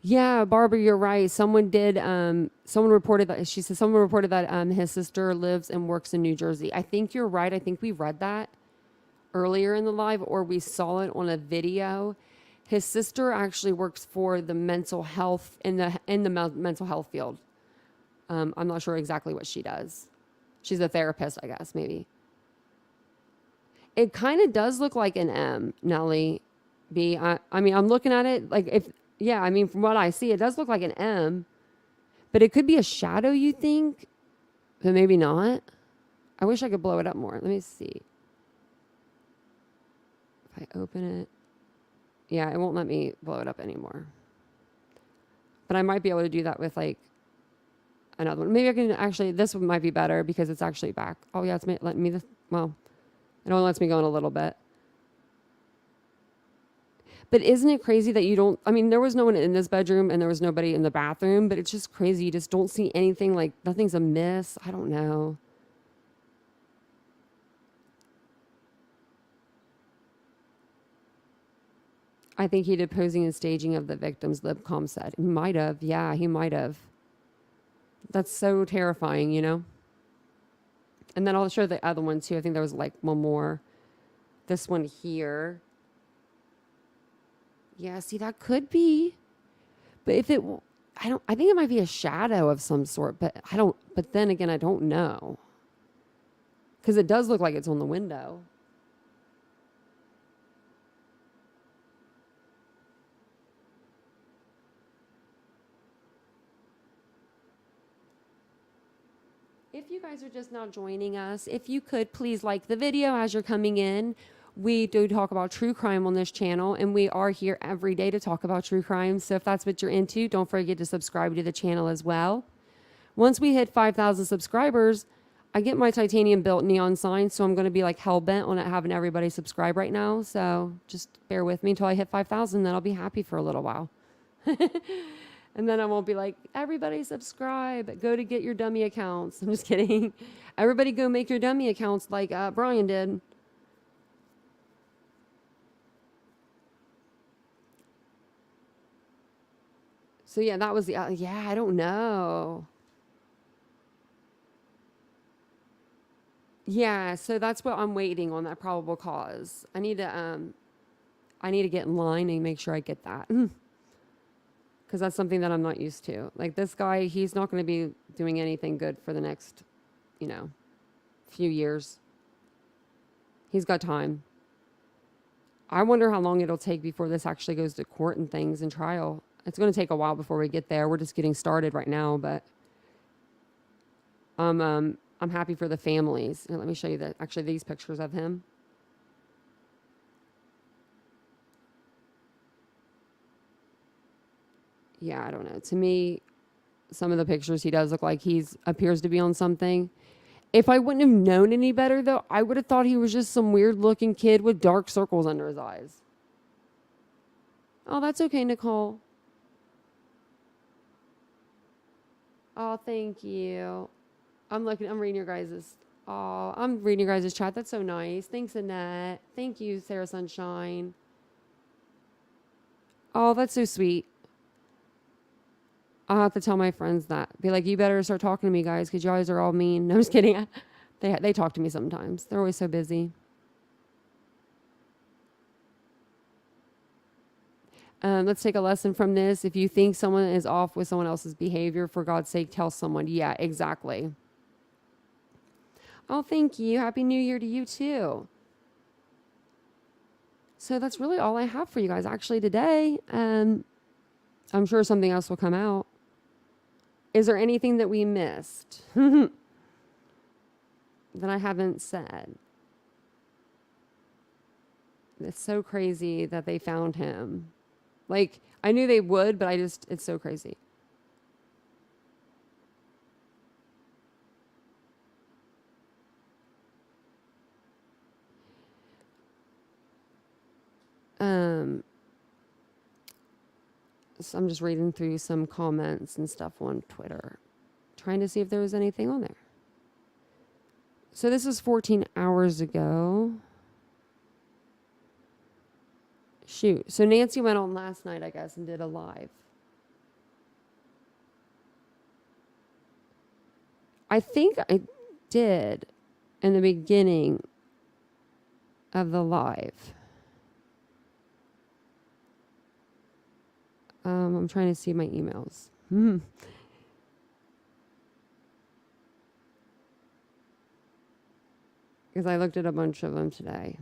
Yeah, Barbara, you're right. Someone reported that, she said someone reported that his sister lives and works in New Jersey. I think you're right. I think we read that earlier in the live, or we saw it on a video. His sister actually works for the mental health in the mental health field. I'm not sure exactly what she does. She's a therapist, I guess, maybe. It kind of does look like an M, Nellie B. I mean, I'm looking at it like yeah, I mean, from what I see, it does look like an M, but it could be a shadow, you think, but maybe not. I wish I could blow it up more. Let me see. If I open it, yeah, it won't let me blow it up anymore. But I might be able to do that with like another one. Maybe I can actually, this one might be better because it's actually back. Oh yeah, it's letting me, well, it only lets me go in a little bit. But isn't it crazy that you don't, I mean, there was no one in this bedroom and there was nobody in the bathroom, but it's just crazy. You just don't see anything, like nothing's amiss. I don't know. I think he did posing and staging of the victim's libcom set. He might have. Yeah, he might have. That's so terrifying, you know? And then I'll show the other one too. I think there was like one more. This one here. Yeah, see, that could be. But if it, I think it might be a shadow of some sort, but but then again, I don't know. Because it does look like it's on the window. If you guys are just now joining us, if you could please like the video as you're coming in. We do talk about true crime on this channel, and we are here every day to talk about true crime. So if that's what you're into, don't forget to subscribe to the channel as well. Once we hit 5,000 subscribers, I get my TitaniumBuilt neon sign, so I'm going to be like hell-bent on it having everybody subscribe right now. So just bear with me until I hit 5,000, then I'll be happy for a little while. And then I won't be like, everybody subscribe, go to get your dummy accounts. I'm just kidding. Everybody go make your dummy accounts like Bryan did. So yeah, that was the, yeah, I don't know. Yeah, so that's what I'm waiting on, that probable cause. I need to get in line and make sure I get that. Because that's something that I'm not used to. Like this guy, he's not going to be doing anything good for the next, few years. He's got time. I wonder how long it'll take before this actually goes to court and things and trial. It's going to take a while before we get there. We're just getting started right now, but I'm happy for the families. Here, let me show you actually these pictures of him. Yeah, I don't know. To me, some of the pictures, he does look like appears to be on something. If I wouldn't have known any better, though, I would have thought he was just some weird-looking kid with dark circles under his eyes. Oh, that's okay, Nicole. Oh, thank you. I'm reading your guys'. Oh, I'm reading your guys' chat. That's so nice. Thanks, Annette. Thank you, Sarah Sunshine. Oh, that's so sweet. I'll have to tell my friends that. Be like, you better start talking to me, guys, because you guys are all mean. No, I'm just kidding. They talk to me sometimes. They're always so busy. Let's take a lesson from this. If you think someone is off with someone else's behavior, for God's sake, tell someone. Yeah, exactly. Oh, thank you. Happy New Year to you, too. So that's really all I have for you guys, actually, today. I'm sure something else will come out. Is there anything that we missed that I haven't said? It's so crazy that they found him. Like, I knew they would, but it's so crazy. So I'm just reading through some comments and stuff on Twitter, trying to see if there was anything on there. So this was 14 hours ago. Shoot. So Nancy went on last night, I guess, and did a live. I think I did in the beginning of the live. I'm trying to see my emails. Because I looked at a bunch of them today.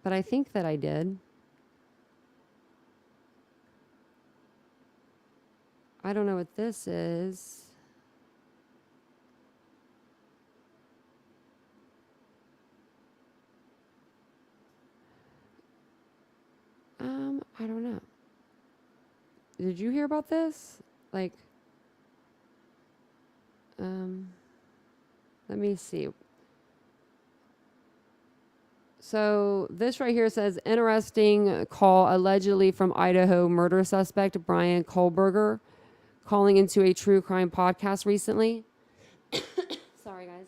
But I think that I did. I don't know what this is. I don't know. Did you hear about this? Like, let me see. So this right here says, interesting call allegedly from Idaho murder suspect Bryan Kohberrger calling into a true crime podcast recently. Sorry, guys.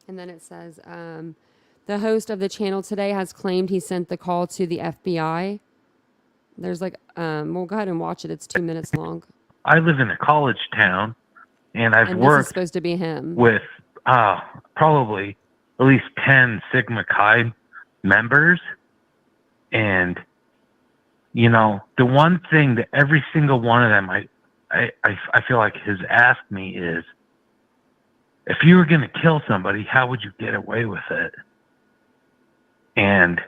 And then it says, the host of the channel today has claimed he sent the call to the FBI. There's like, we'll go ahead and watch it. It's 2 minutes long. I live in a college town, and I've And worked this is supposed to be him. with probably at least 10 Sigma Chi members. And, you know, the one thing that every single one of them I feel like has asked me is, if you were going to kill somebody, how would you get away with it? And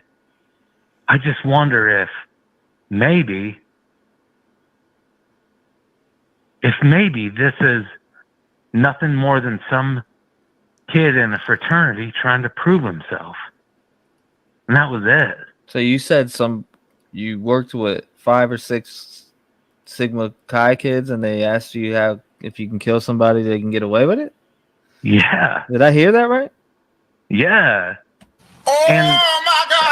I just wonder if maybe this is nothing more than some kid in a fraternity trying to prove himself. And that was it. So you said you worked with 5 or 6 Sigma Chi kids, and they asked you if you can kill somebody, they can get away with it? Yeah. Did I hear that right? Yeah. And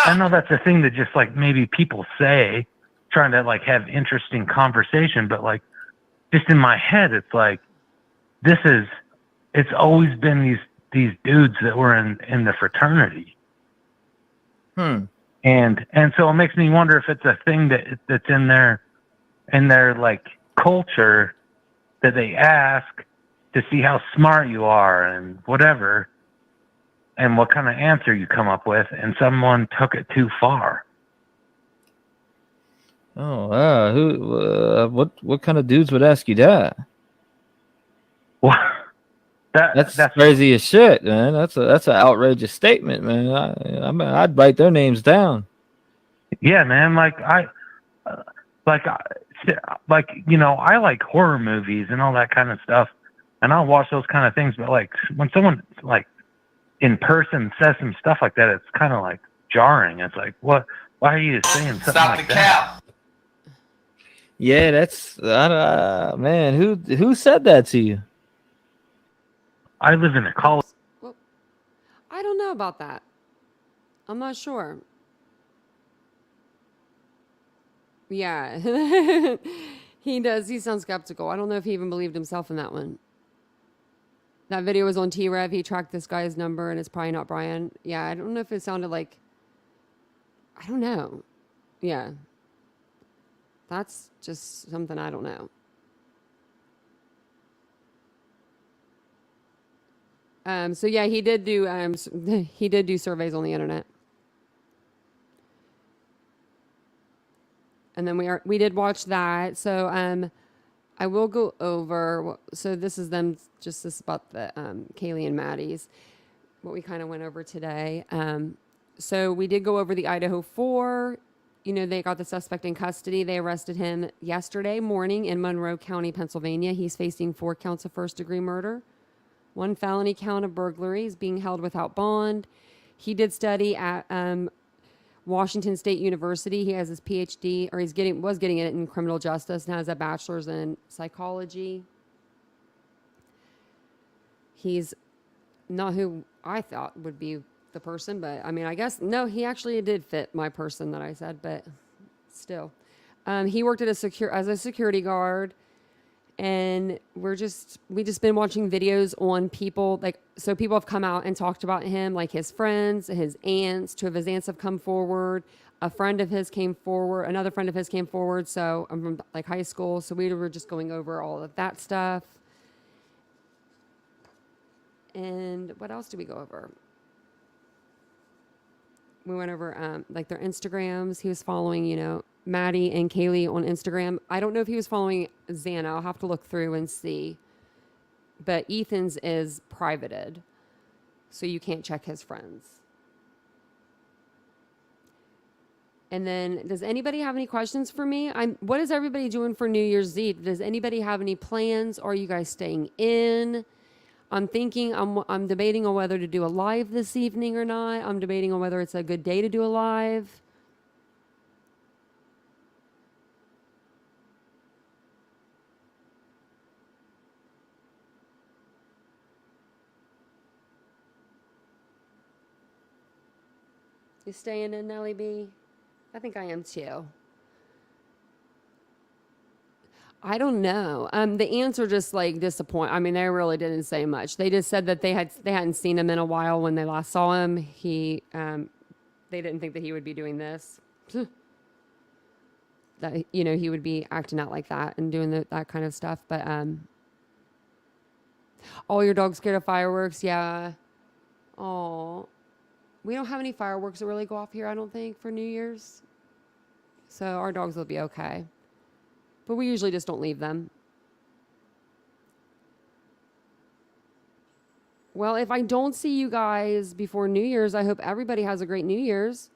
I know that's a thing that just like maybe people say, trying to like have interesting conversation, but like just in my head, it's like it's always been these dudes that were in the fraternity. And so it makes me wonder if it's a thing that's in their like culture, that they ask to see how smart you are and whatever, and what kind of answer you come up with, and someone took it too far. Oh, wow. What kind of dudes would ask you that? Well, that's crazy as shit, man. That's an outrageous statement, man. I'd write their names down. Yeah, man. I like horror movies and all that kind of stuff, and I'll watch those kind of things. But like when someone like in person says some stuff like that, it's kind of like jarring. It's like, what? Why are you saying something like that? Yeah, that's man. Who said that to you? I live in a college. Well, I don't know about that. I'm not sure. Yeah. He does. He sounds skeptical. I don't know if he even believed himself in that one. That video was on T-Rev. He tracked this guy's number, and it's probably not Bryan. Yeah, I don't know if it sounded like... I don't know. Yeah. That's just something I don't know. So yeah, he did do surveys on the internet. And then we did watch that. So I will go over. So this is them. Just this about the Kaylee and Maddie's. What we kind of went over today. So we did go over the Idaho 4. You know, they got the suspect in custody. They arrested him yesterday morning in Monroe County, Pennsylvania. He's facing 4 counts of first-degree murder, 1 felony count of burglary. He's being held without bond. He did study at Washington State University. He has his PhD, or was getting it in criminal justice, and has a bachelor's in psychology. He's not who I thought would be the person, but I mean, I guess, no, he actually did fit my person that I said, but still. He worked at as a security guard, and we just been watching videos on people, like, so people have come out and talked about him, like his friends, his aunts. 2 of his aunts have come forward. A friend of his came forward. Another friend of his came forward. So I'm from like high school. So we were just going over all of that stuff. And what else did we go over? We went over like their Instagrams. He was following, you know, Maddie and Kaylee on Instagram. I don't know if he was following Xana. I'll have to look through and see. But Ethan's is privated, so you can't check his friends. And then, does anybody have any questions for me? What is everybody doing for New Year's Eve? Does anybody have any plans? Are you guys staying in? I'm thinking, I'm debating on whether to do a live this evening or not. I'm debating on whether it's a good day to do a live. You staying in, Nellie B? I think I am too. I don't know. The ants are just like disappointed. I mean, they really didn't say much. They just said that they hadn't seen him in a while when they last saw him. They didn't think that he would be doing this. That, you know, he would be acting out like that and doing that kind of stuff. But oh, your dog's scared of fireworks? Yeah. Oh, we don't have any fireworks that really go off here, I don't think, for New Year's. So our dogs will be okay. But we usually just don't leave them. Well, if I don't see you guys before New Year's, I hope everybody has a great New Year's.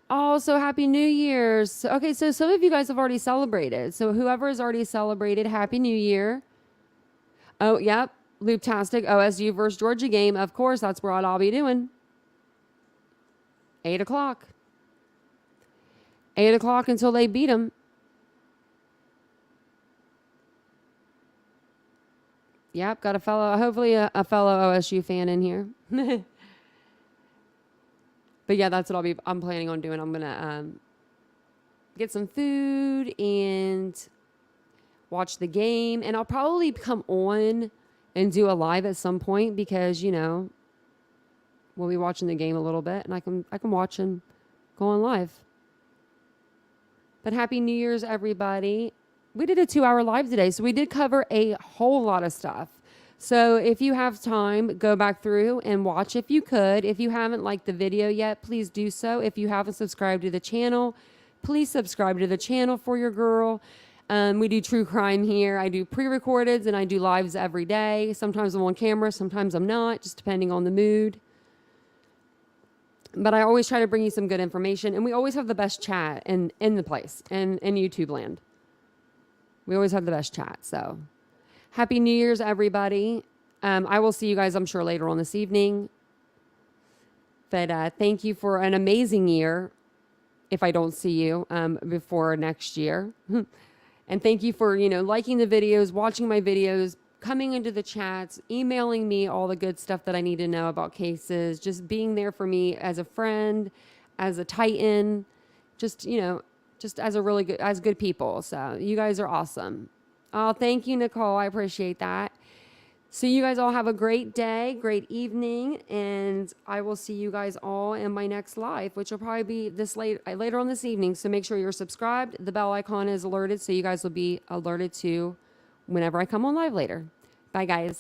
Oh, so happy New Year's. Okay, so some of you guys have already celebrated. So whoever has already celebrated, happy New Year. Oh, yep. Looptastic, OSU versus Georgia game. Of course, that's what I'll be doing. 8 o'clock. 8 o'clock until they beat them. Yep, got a fellow, hopefully a fellow OSU fan in here. But yeah, that's what I'm planning on doing. I'm going to get some food and watch the game. And I'll probably come on and do a live at some point because, you know, we'll be watching the game a little bit and I can watch and go on live. But happy New Year's, everybody. We did a 2-hour live today, so we did cover a whole lot of stuff. So if you have time, go back through and watch if you could. If you haven't liked the video yet, please do so. If you haven't subscribed to the channel, please subscribe to the channel for your girl. We do true crime here. I do pre-recordeds and I do lives every day. Sometimes I'm on camera, sometimes I'm not, just depending on the mood. But I always try to bring you some good information, and we always have the best chat in the place, in YouTube land. We always have the best chat, so happy New Year's, everybody. I will see you guys, I'm sure, later on this evening. But thank you for an amazing year, if I don't see you before next year. And thank you for, you know, liking the videos, watching my videos, coming into the chats, emailing me all the good stuff that I need to know about cases, just being there for me as a friend, as a Titan, just, you know, just as a really good, as good people. So you guys are awesome. Oh, thank you, Nicole. I appreciate that. So you guys all have a great day, great evening, and I will see you guys all in my next live, which will probably be later on this evening. So make sure you're subscribed. The bell icon is alerted, so you guys will be alerted to whenever I come on live later. Bye, guys.